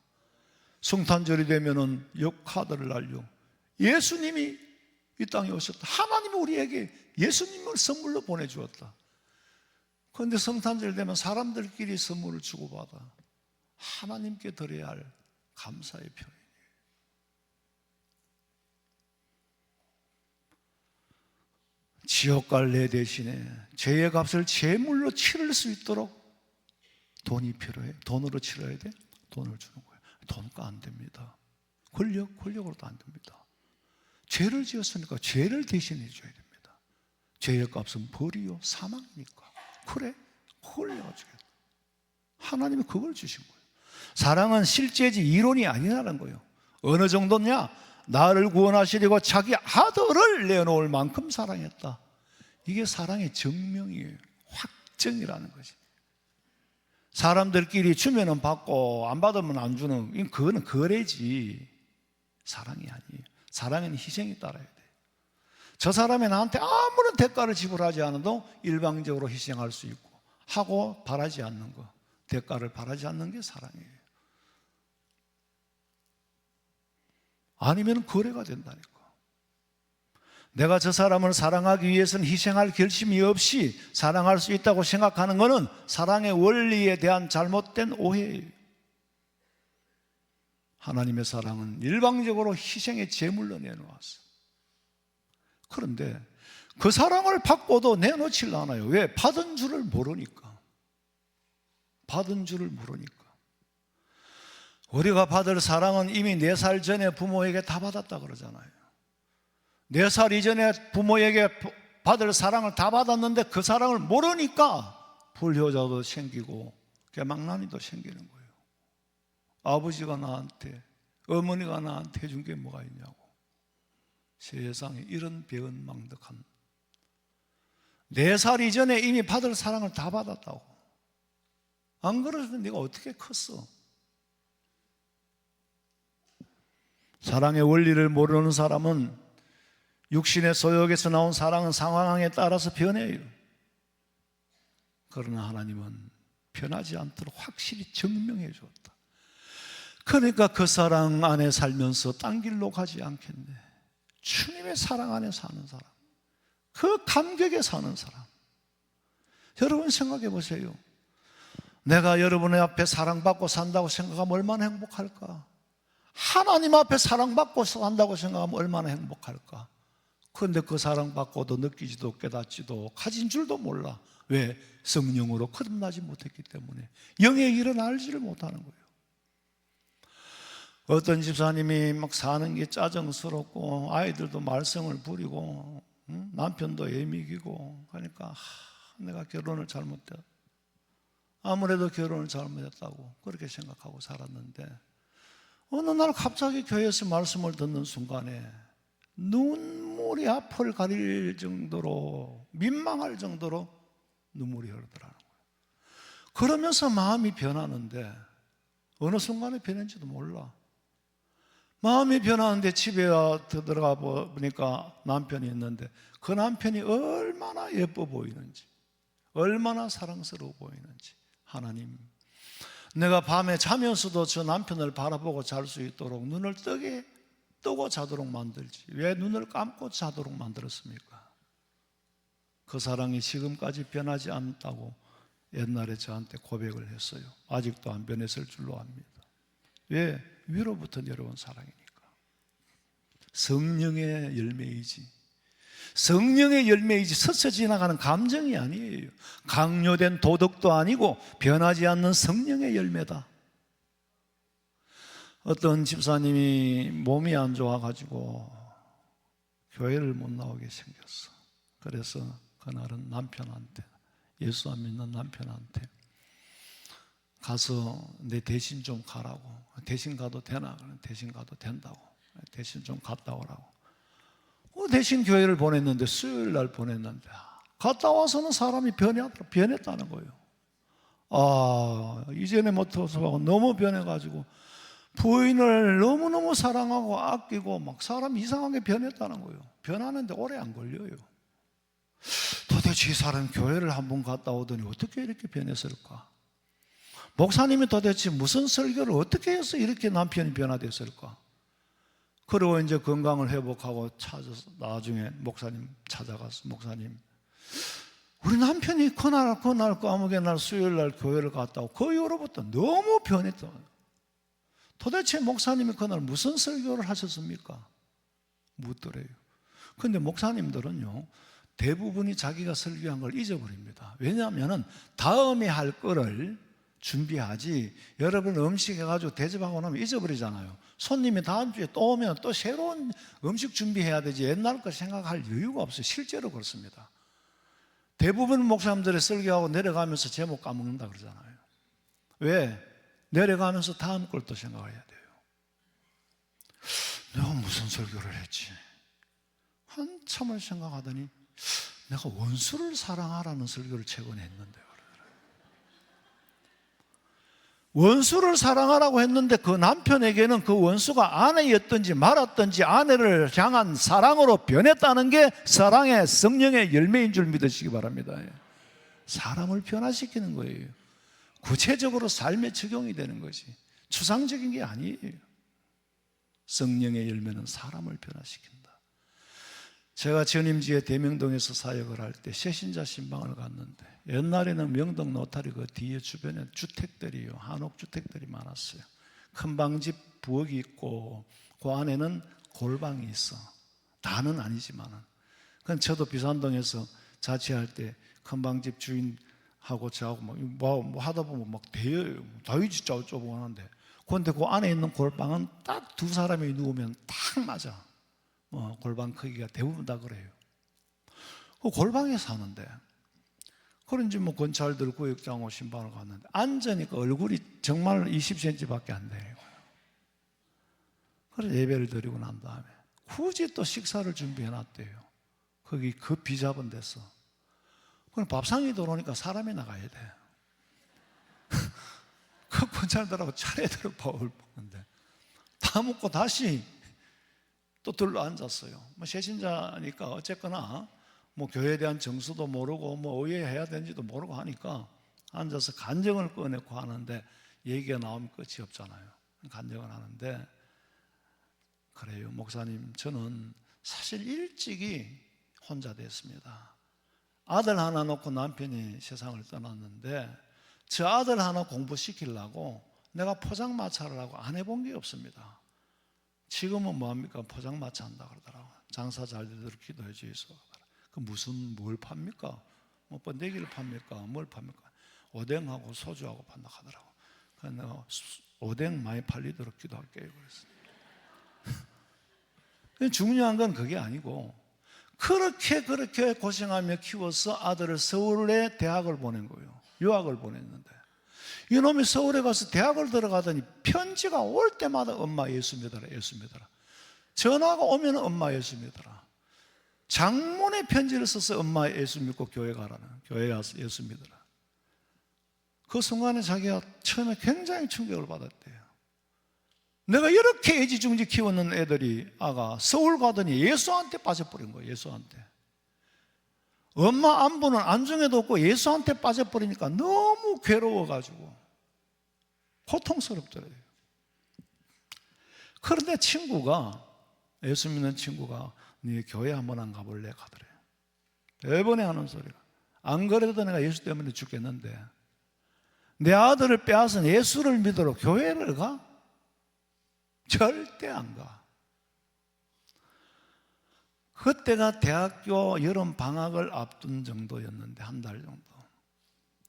성탄절이 되면은 카드를 날려 예수님이 이 땅에 오셨다. 하나님이 우리에게 예수님을 선물로 보내주었다. 그런데 성탄절 되면 사람들끼리 선물을 주고받아. 하나님께 드려야 할 감사의 표현이에요. 지옥 갈 내 대신에 죄의 값을 제물로 치를 수 있도록 돈이 필요해. 돈으로 치러야 돼? 돈을 주는 거예요. 돈가 안 됩니다. 권력으로도 안 됩니다. 죄를 지었으니까 죄를 대신해 줘야 됩니다. 죄의 값은 벌이요 사망이니까. 그래? 그걸 내가 주겠다. 하나님이 그걸 주신 거예요. 사랑은 실제지 이론이 아니라는 거예요. 어느 정도냐? 나를 구원하시려고 자기 아들을 내놓을 만큼 사랑했다. 이게 사랑의 정명이에요. 확정이라는 것이. 사람들끼리 주면은 받고 안 받으면 안 주는, 그거는 거래지 사랑이 아니에요. 사랑에는 희생이 따라야 돼요. 저 사람이 나한테 아무런 대가를 지불하지 않아도 일방적으로 희생할 수 있고, 하고 바라지 않는 거, 대가를 바라지 않는 게 사랑이에요. 아니면 거래가 된다니까. 내가 저 사람을 사랑하기 위해서는 희생할 결심이 없이 사랑할 수 있다고 생각하는 것은 사랑의 원리에 대한 잘못된 오해예요. 하나님의 사랑은 일방적으로 희생의 제물로 내놓았어. 그런데 그 사랑을 받고도 내놓질 않아요. 왜? 받은 줄을 모르니까. 받은 줄을 모르니까. 우리가 받을 사랑은 이미 4살 전에 부모에게 다 받았다 그러잖아요. 4살 이전에 부모에게 받을 사랑을 다 받았는데 그 사랑을 모르니까 불효자도 생기고 개망난이도 생기는 거예요. 아버지가 나한테, 어머니가 나한테 해준 게 뭐가 있냐고. 세상에 이런 배은망덕한, 4살 이전에 이미 받을 사랑을 다 받았다고. 안 그러면 네가 어떻게 컸어? 사랑의 원리를 모르는 사람은 육신의 소욕에서 나온 사랑은 상황에 따라서 변해요. 그러나 하나님은 변하지 않도록 확실히 증명해 주었다. 그러니까 그 사랑 안에 살면서 딴 길로 가지 않겠네. 주님의 사랑 안에 사는 사람, 그 감격에 사는 사람. 여러분 생각해 보세요. 내가 여러분의 앞에 사랑받고 산다고 생각하면 얼마나 행복할까? 하나님 앞에 사랑받고 산다고 생각하면 얼마나 행복할까? 그런데 그 사랑받고도 느끼지도 깨닫지도 가진 줄도 몰라. 왜? 성령으로 거듭나지 못했기 때문에. 영의 일은 알지를 못하는 거예요. 어떤 집사님이 막 사는 게 짜증스럽고 아이들도 말썽을 부리고 남편도 애미기고 하니까 내가 결혼을 잘못했다. 아무래도 결혼을 잘못했다고 그렇게 생각하고 살았는데 어느 날 갑자기 교회에서 말씀을 듣는 순간에 눈물이 앞을 가릴 정도로 민망할 정도로 눈물이 흐르더라는 거예요. 그러면서 마음이 변하는데 어느 순간에 변했는지도 몰라. 마음이 변하는데 집에 들어가 보니까 남편이 있는데 그 남편이 얼마나 예뻐 보이는지, 얼마나 사랑스러워 보이는지. 하나님, 내가 밤에 자면서도 저 남편을 바라보고 잘 수 있도록 눈을 뜨고 자도록 만들지 왜 눈을 감고 자도록 만들었습니까? 그 사랑이 지금까지 변하지 않았다고 옛날에 저한테 고백을 했어요. 아직도 안 변했을 줄로 압니다. 왜? 위로부터 내려온 사랑이니까. 성령의 열매이지, 성령의 열매이지 스쳐 지나가는 감정이 아니에요. 강요된 도덕도 아니고 변하지 않는 성령의 열매다. 어떤 집사님이 몸이 안 좋아가지고 교회를 못 나오게 생겼어. 그래서 그날은 남편한테, 예수 안 믿는 남편한테 가서 내 대신 좀 가라고. 대신 가도 되나? 대신 가도 된다고. 대신 좀 갔다 오라고. 대신 교회를 보냈는데 수요일 날 보냈는데 갔다 와서는 사람이 변했다는 거예요. 이전에 모습하고 너무 변해가지고 부인을 너무너무 사랑하고 아끼고 막 사람이 이상하게 변했다는 거예요. 변하는데 오래 안 걸려요. 도대체 이 사람 교회를 한번 갔다 오더니 어떻게 이렇게 변했을까? 목사님이 도대체 무슨 설교를 어떻게 해서 이렇게 남편이 변화됐을까? 그리고 이제 건강을 회복하고 찾아서 나중에 목사님 찾아가서 목사님, 우리 남편이 그날 그 아무개 날 수요일 날 교회를 갔다 오고 그 이후로부터 너무 변했다. 도대체 목사님이 그날 무슨 설교를 하셨습니까? 묻더래요. 그런데 목사님들은요 대부분이 자기가 설교한 걸 잊어버립니다. 왜냐하면 다음에 할 거를 준비하지, 여러분 음식 해가지고 대접하고 나면 잊어버리잖아요. 손님이 다음 주에 또 오면 또 새로운 음식 준비해야 되지 옛날 거 생각할 여유가 없어요. 실제로 그렇습니다. 대부분 목사님들이 설교하고 내려가면서 제목 까먹는다 그러잖아요. 왜? 내려가면서 다음 걸 또 생각해야 돼요. 내가 무슨 설교를 했지? 한참을 생각하더니 내가 원수를 사랑하라는 설교를 최근에 했는데요. 원수를 사랑하라고 했는데 그 남편에게는 그 원수가 아내였든지 말았든지 아내를 향한 사랑으로 변했다는 게 사랑의 성령의 열매인 줄 믿으시기 바랍니다. 사람을 변화시키는 거예요. 구체적으로 삶에 적용이 되는 것이 추상적인 게 아니에요. 성령의 열매는 사람을 변화시킨다. 제가 전임지에 대명동에서 사역을 할 때 새신자 신방을 갔는데 옛날에는 명동 노타리 그 뒤에 주변에 주택들이요, 한옥 주택들이 많았어요. 큰 방집 부엌이 있고 그 안에는 골방이 있어. 다는 아니지만은. 그건 저도 비산동에서 자취할 때 큰 방집 주인하고 저하고 뭐 하다 보면 막 대여요. 다위지 짜고짜고 하는데 그런데 그 안에 있는 골방은 딱 두 사람이 누우면 딱 맞아. 골방 크기가 대부분 다 그래요. 그 골방에 사는데 그런지 뭐 건찰들 구역장하고 신방을 갔는데 앉으니까 얼굴이 정말 20cm밖에 안 돼요. 그래서 예배를 드리고 난 다음에 굳이 또 식사를 준비해 놨대요. 거기 급히 잡은 데서. 그럼 밥상이 들어오니까 사람이 나가야 돼. 그 건찰들하고 차례대로 밥을 먹는데 다 먹고 다시 또 들러 앉았어요. 뭐 새신자니까 어쨌거나 뭐 교회에 대한 정수도 모르고 뭐 의회해야 되는지도 모르고 하니까 앉아서 간증을 꺼내고 하는데 얘기가 나오면 끝이 없잖아요. 간증을 하는데 그래요. 목사님, 저는 사실 일찍이 혼자 됐습니다. 아들 하나 놓고 남편이 세상을 떠났는데 저 아들 하나 공부시키려고 내가 포장마차를 하고 안 해본 게 없습니다. 지금은 뭐합니까? 포장마차 한다 그러더라고요. 장사 잘 되도록 기도해 주이소. 그 무슨 뭘 팝니까? 뭐 번데기를 팝니까? 뭘 팝니까? 오뎅하고 소주하고 판다 하더라고. 그래서 내가 오뎅 많이 팔리도록 기도할게요. 그랬어요. 중요한 건 그게 아니고 그렇게 고생하며 키워서 아들을 서울에 대학을 보낸 거예요. 유학을 보냈는데 이놈이 서울에 가서 대학을 들어가더니 편지가 올 때마다 엄마 예수 믿어라, 예수 믿어라. 전화가 오면 엄마 예수 믿어라. 장문의 편지를 써서 엄마 예수 믿고 교회 가라는, 교회 가서 예수 믿어라. 그 순간에 자기가 처음에 굉장히 충격을 받았대요. 내가 이렇게 애지중지 키웠는 애들이 아가 서울 가더니 예수한테 빠져버린 거예요. 예수한테. 엄마 안부는 안중에도 없고 예수한테 빠져버리니까 너무 괴로워가지고 고통스럽더래요. 그런데 친구가, 예수 믿는 친구가 네 교회 한번 안 가볼래? 가더래요. 매번에 하는 소리가. 안 그래도 내가 예수 때문에 죽겠는데 내 아들을 빼앗은 예수를 믿으러 교회를 가? 절대 안 가. 그때가 대학교 여름 방학을 앞둔 정도였는데 한 달 정도.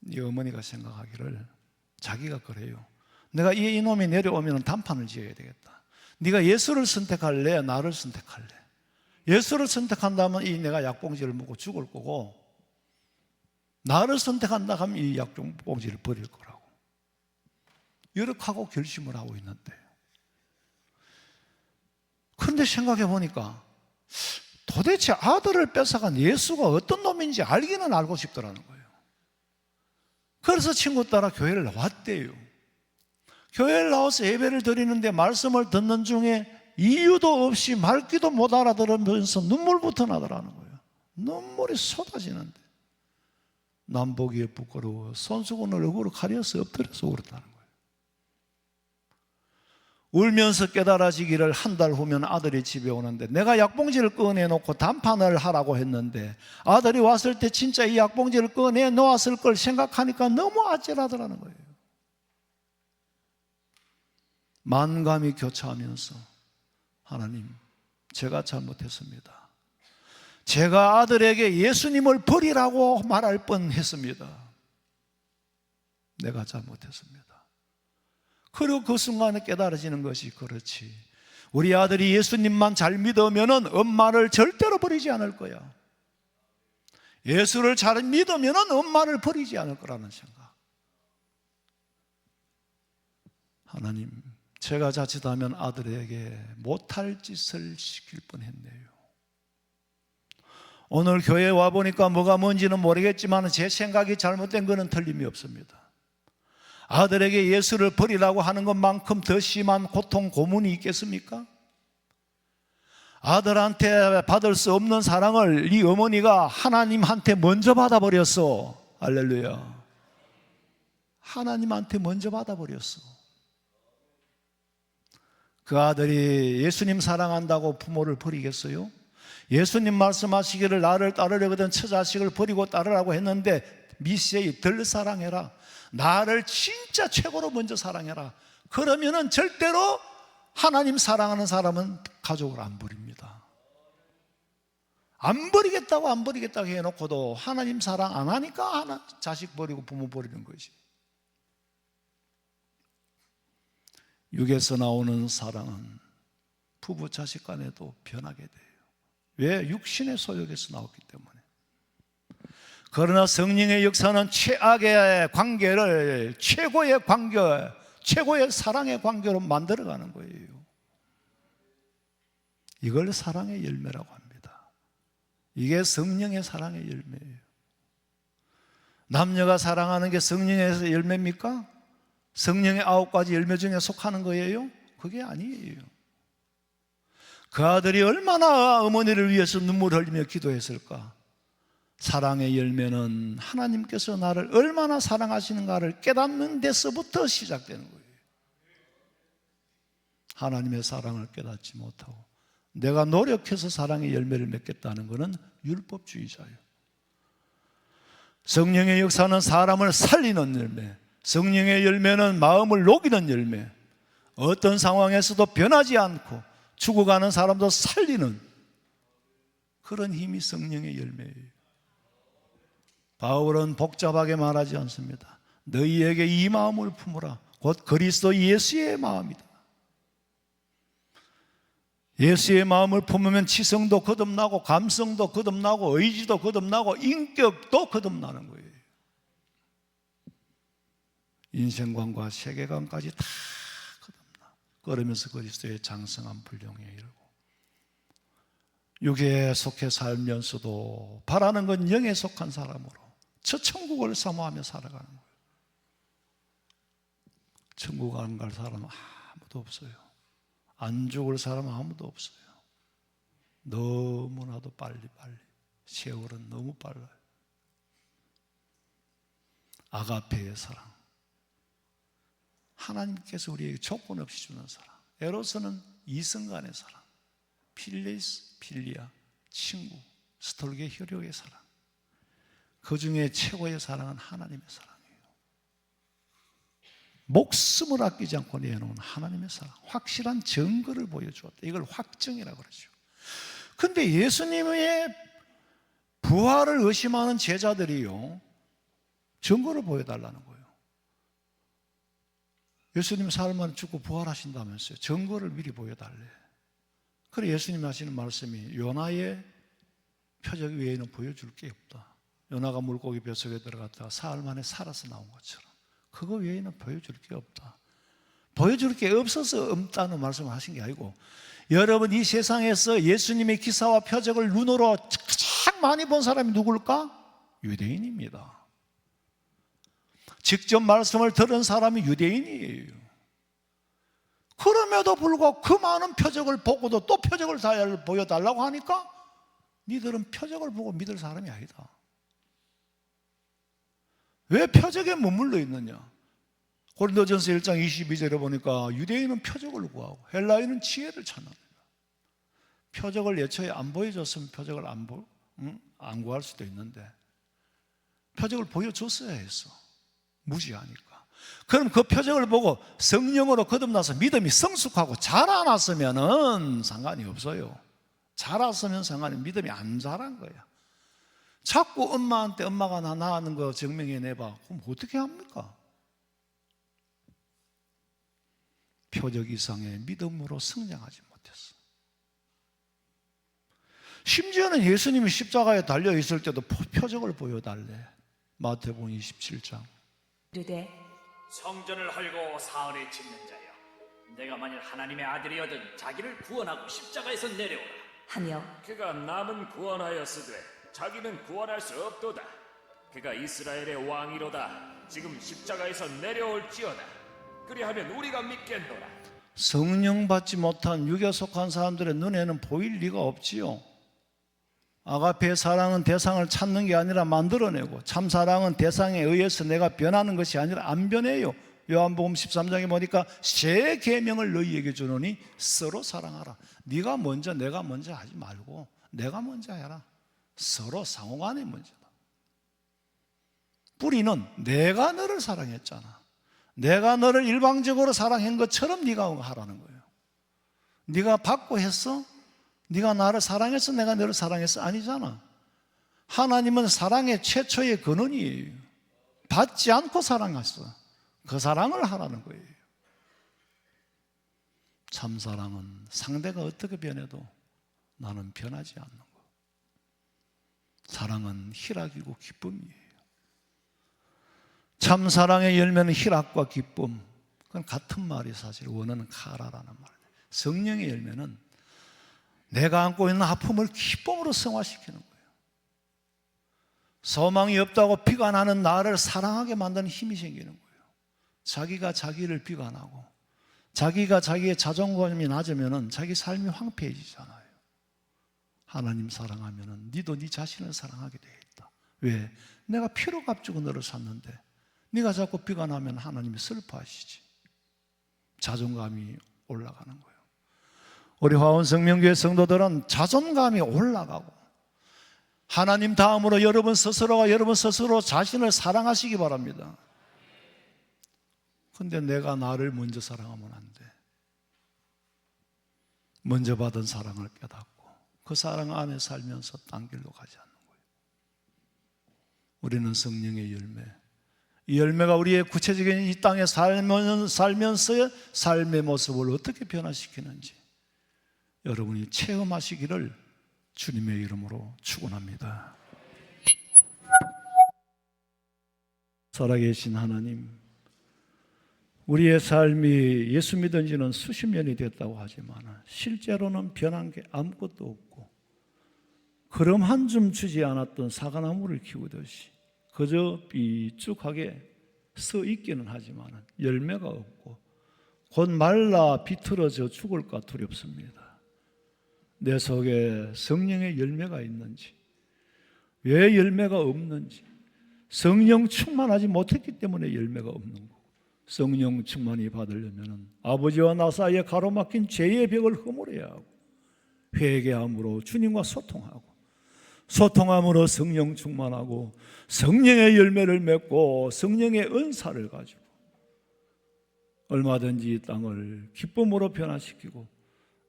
이 어머니가 생각하기를 자기가 그래요. 내가 이놈이 내려오면 단판을 지어야 되겠다. 네가 예수를 선택할래? 나를 선택할래? 예수를 선택한다면 이 내가 약봉지를 먹고 죽을 거고 나를 선택한다 하면 이 약봉지를 버릴 거라고. 이렇게 하고 결심을 하고 있는데 그런데 생각해 보니까 도대체 아들을 뺏어간 예수가 어떤 놈인지 알기는 알고 싶더라는 거예요. 그래서 친구 따라 교회를 나왔대요. 교회를 나와서 예배를 드리는데 말씀을 듣는 중에 이유도 없이 말귀도 못 알아들으면서 눈물부터 나더라는 거예요. 눈물이 쏟아지는데 남 보기에 부끄러워 손수건을 얼굴을 가려서 엎드려서 울었다는 거예요. 울면서 깨달아지기를 한 달 후면 아들이 집에 오는데 내가 약봉지를 꺼내놓고 단판을 하라고 했는데 아들이 왔을 때 진짜 이 약봉지를 꺼내 놓았을 걸 생각하니까 너무 아찔하더라는 거예요. 만감이 교차하면서 하나님, 제가 잘못했습니다. 제가 아들에게 예수님을 버리라고 말할 뻔했습니다. 내가 잘못했습니다. 그리고 그 순간에 깨달아지는 것이 그렇지. 우리 아들이 예수님만 잘 믿으면 엄마를 절대로 버리지 않을 거야. 예수를 잘 믿으면 엄마를 버리지 않을 거라는 생각. 하나님, 제가 자칫하면 아들에게 못할 짓을 시킬 뻔했네요. 오늘 교회에 와보니까 뭐가 뭔지는 모르겠지만 제 생각이 잘못된 것은 틀림이 없습니다. 아들에게 예수를 버리라고 하는 것만큼 더 심한 고통, 고문이 있겠습니까? 아들한테 받을 수 없는 사랑을 이 어머니가 하나님한테 먼저 받아버렸어. 할렐루야. 하나님한테 먼저 받아버렸어. 그 아들이 예수님 사랑한다고 부모를 버리겠어요? 예수님 말씀하시기를 나를 따르려거든 처자식을 버리고 따르라고 했는데 미세히 덜 사랑해라. 나를 진짜 최고로 먼저 사랑해라. 그러면은 절대로 하나님 사랑하는 사람은 가족을 안 버립니다. 안 버리겠다고 해놓고도 하나님 사랑 안 하니까 자식 버리고 부모 버리는 것이. 육에서 나오는 사랑은 부부 자식 간에도 변하게 돼요. 왜? 육신의 소욕에서 나왔기 때문에. 그러나 성령의 역사는 최악의 관계를 최고의 관계, 최고의 사랑의 관계로 만들어가는 거예요. 이걸 사랑의 열매라고 합니다. 이게 성령의 사랑의 열매예요. 남녀가 사랑하는 게 성령의 열매입니까? 성령의 9가지 열매 중에 속하는 거예요? 그게 아니에요. 그 아들이 얼마나 어머니를 위해서 눈물을 흘리며 기도했을까? 사랑의 열매는 하나님께서 나를 얼마나 사랑하시는가를 깨닫는 데서부터 시작되는 거예요. 하나님의 사랑을 깨닫지 못하고 내가 노력해서 사랑의 열매를 맺겠다는 것은 율법주의자예요. 성령의 역사는 사람을 살리는 열매, 성령의 열매는 마음을 녹이는 열매, 어떤 상황에서도 변하지 않고 죽어가는 사람도 살리는 그런 힘이 성령의 열매예요. 바울은 복잡하게 말하지 않습니다. 너희에게 이 마음을 품으라. 곧 그리스도 예수의 마음이다. 예수의 마음을 품으면 치성도 거듭나고 감성도 거듭나고 의지도 거듭나고 인격도 거듭나는 거예요. 인생관과 세계관까지 다 거듭나. 그러면서 그리스도의 장성한 분량에 이르고 육에 속해 살면서도 바라는 건 영에 속한 사람으로 저 천국을 사모하며 살아가는 거예요. 천국 안 갈 사람은 아무도 없어요. 안 죽을 사람은 아무도 없어요. 너무나도 빨리빨리. 세월은 너무 빨라요. 아가페의 사랑. 하나님께서 우리에게 조건 없이 주는 사랑. 에로스는 이성 간의 사랑. 필리스, 필리아, 친구, 스톨게, 혈육의 사랑. 그 중에 최고의 사랑은 하나님의 사랑이에요. 목숨을 아끼지 않고 내놓은 하나님의 사랑, 확실한 증거를 보여주었다. 이걸 확증이라고 그러죠. 그런데 예수님의 부활을 의심하는 제자들이요, 증거를 보여달라는 거예요. 예수님 사흘 죽고 부활하신다면서요. 증거를 미리 보여달래. 그래 예수님이 하시는 말씀이 요나의 표적 외에는 보여줄 게 없다. 요나가 물고기 뱃속에 들어갔다가 사흘 만에 살아서 나온 것처럼 그거 외에는 보여줄 게 없다. 보여줄 게 없어서 없다는 말씀을 하신 게 아니고, 여러분 이 세상에서 예수님의 기사와 표적을 눈으로 가장 많이 본 사람이 누굴까? 유대인입니다. 직접 말씀을 들은 사람이 유대인이에요. 그럼에도 불구하고 그 많은 표적을 보고도 또 표적을 보여달라고 하니까 니들은 표적을 보고 믿을 사람이 아니다. 왜 표적에 머물러 있느냐? 고린도전서 1장 22절에 보니까 유대인은 표적을 구하고 헬라인은 지혜를 찾는다. 표적을 예초에 안 보여줬으면 표적을 안 구할 수도 있는데 표적을 보여줬어야 했어. 무지하니까. 그럼 그 표적을 보고 성령으로 거듭나서 믿음이 성숙하고 자라났으면 상관이 없어요. 자랐으면 상관이, 믿음이 안 자란 거야. 자꾸 엄마한테 엄마가 나 낳는 거 증명해내봐. 그럼 어떻게 합니까? 표적 이상의 믿음으로 성장하지 못했어. 심지어는 예수님이 십자가에 달려있을 때도 표적을 보여달래. 마태복음 27장. 이르되 성전을 헐고 사흘에 짓는 자여, 내가 만일 하나님의 아들이어든 자기를 구원하고 십자가에서 내려오라. 하며 그가 남은 구원하였으되 자기는 구원할 수 없도다. 그가 이스라엘의 왕이로다. 지금 십자가에서 내려올지어다. 그리하면 우리가 믿겠노라. 성령 받지 못한 육에 속한 사람들의 눈에는 보일 리가 없지요. 아가페의 사랑은 대상을 찾는 게 아니라 만들어내고, 참 사랑은 대상에 의해서 내가 변하는 것이 아니라 안 변해요. 요한복음 13장에 보니까 새 계명을 너희에게 주노니 서로 사랑하라. 네가 먼저 내가 먼저 하지 말고 내가 먼저 해라. 서로 상호간의 문제다. 뿌리는 내가 너를 사랑했잖아. 내가 너를 일방적으로 사랑한 것처럼 네가 하라는 거예요. 네가 받고 했어? 네가 나를 사랑했어? 내가 너를 사랑했어? 아니잖아. 하나님은 사랑의 최초의 근원이에요. 받지 않고 사랑했어. 그 사랑을 하라는 거예요. 참 사랑은 상대가 어떻게 변해도 나는 변하지 않는 거. 사랑은 희락이고 기쁨이에요. 참 사랑의 열매는 희락과 기쁨. 그건 같은 말이 사실 원어는 카라라는 말이에요. 성령의 열매는 내가 안고 있는 아픔을 기쁨으로 승화시키는 거예요. 소망이 없다고 비관하는 나를 사랑하게 만드는 힘이 생기는 거예요. 자기가 자기를 비관하고 자기가 자기의 자존감이 낮으면 자기 삶이 황폐해지잖아요. 하나님 사랑하면 니도 네 자신을 사랑하게 되겠다. 왜? 내가 피로 값주고 너를 샀는데 네가 자꾸 비관하면 하나님이 슬퍼하시지. 자존감이 올라가는 거예요. 우리 화원성명교회 성도들은 자존감이 올라가고 하나님 다음으로 여러분 스스로가 여러분 스스로 자신을 사랑하시기 바랍니다. 근데 내가 나를 먼저 사랑하면 안 돼. 먼저 받은 사랑을 깨닫고 그 사랑 안에 살면서 딴 길로 가지 않는 거예요. 우리는 성령의 열매, 이 열매가 우리의 구체적인 이 땅에 살면서의 삶의 모습을 어떻게 변화시키는지 여러분이 체험하시기를 주님의 이름으로 축원합니다. 살아계신 하나님, 우리의 삶이 예수 믿은 지는 수십 년이 됐다고 하지만 실제로는 변한 게 아무것도 없고 그럼 한 줌 주지 않았던 사과나무를 키우듯이 그저 삐쭉하게 서 있기는 하지만 열매가 없고 곧 말라 비틀어져 죽을까 두렵습니다. 내 속에 성령의 열매가 있는지, 왜 열매가 없는지, 성령 충만하지 못했기 때문에 열매가 없는 거고, 성령 충만히 받으려면 아버지와 나 사이에 가로막힌 죄의 벽을 허물어야 하고 회개함으로 주님과 소통함으로 성령 충만하고 성령의 열매를 맺고 성령의 은사를 가지고 얼마든지 이 땅을 기쁨으로 변화시키고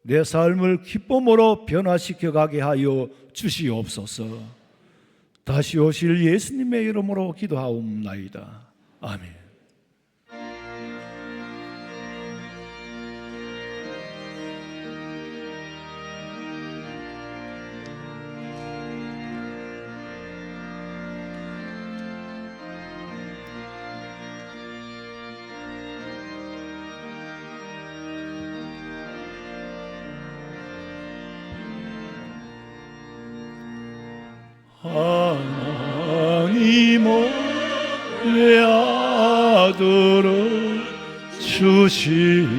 내 삶을 기쁨으로 변화시켜 가게 하여 주시옵소서. 다시 오실 예수님의 이름으로 기도하옵나이다. 아멘. 하나님은 내 아들을 주시는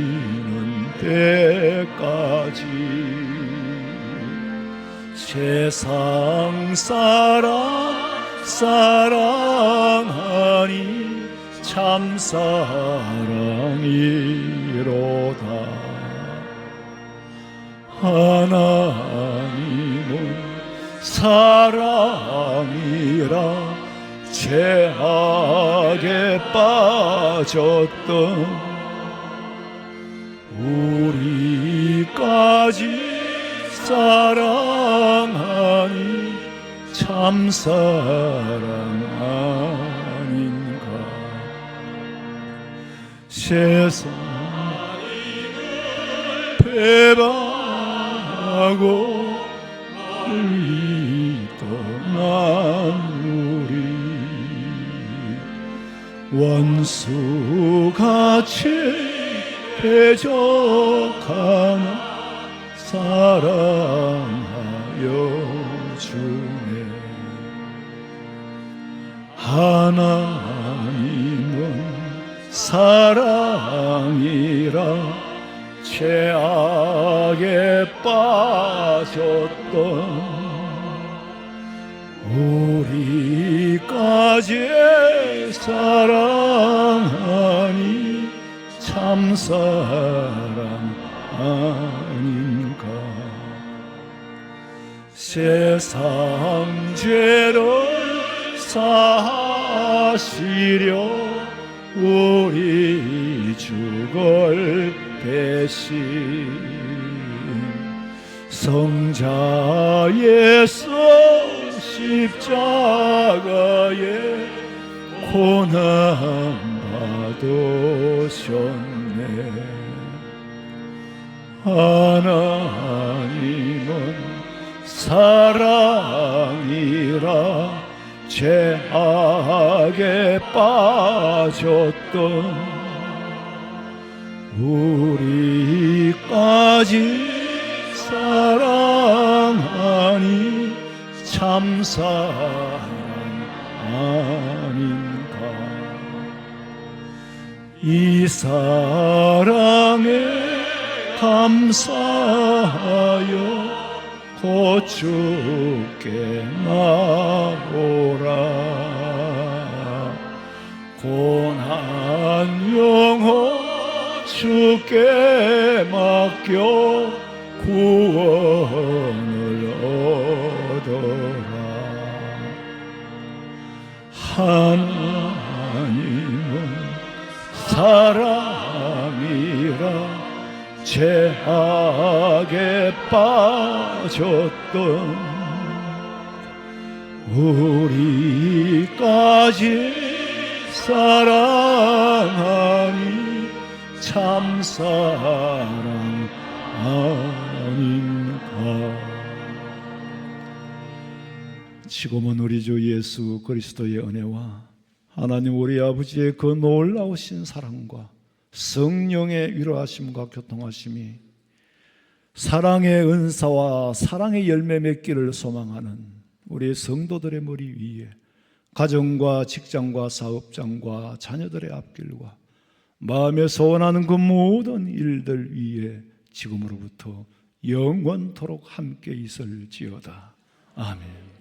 때까지 세상 사랑하니 참 사랑이로다. 하나님은 사랑이라 죄악에 빠졌던 우리까지 사랑하니 참 사랑 아닌가. 세상을 배반하고 멀리 떠난 우리 원수같이 대적하나 사랑하여 주네. 하나님은 사랑이라 죄악에 빠졌던 우리까지 사랑하니 참 사랑 아닌가. 세상 죄를 사하시려 우리 주걸 대신 성자 예수 십자가에 고난 받으셨네. 하나님은 사랑이라 죄악에 빠졌던 우리까지 사랑하니 참 사랑 아닌가. 이 사랑에 감사하여 곧 주께 나오라. 고난 영혼 주께 맡겨 구원을 얻어라. 하나님은 사랑이라 죄악에 빠졌던 우리까지 사랑하니 참사랑 아닌가. 지금은 우리 주 예수 그리스도의 은혜와 하나님 우리 아버지의 그 놀라우신 사랑과 성령의 위로하심과 교통하심이 사랑의 은사와 사랑의 열매 맺기를 소망하는 우리 성도들의 머리 위에 가정과 직장과 사업장과 자녀들의 앞길과 마음에 소원하는 그 모든 일들 위에 지금으로부터 영원토록 함께 있을지어다. 아멘.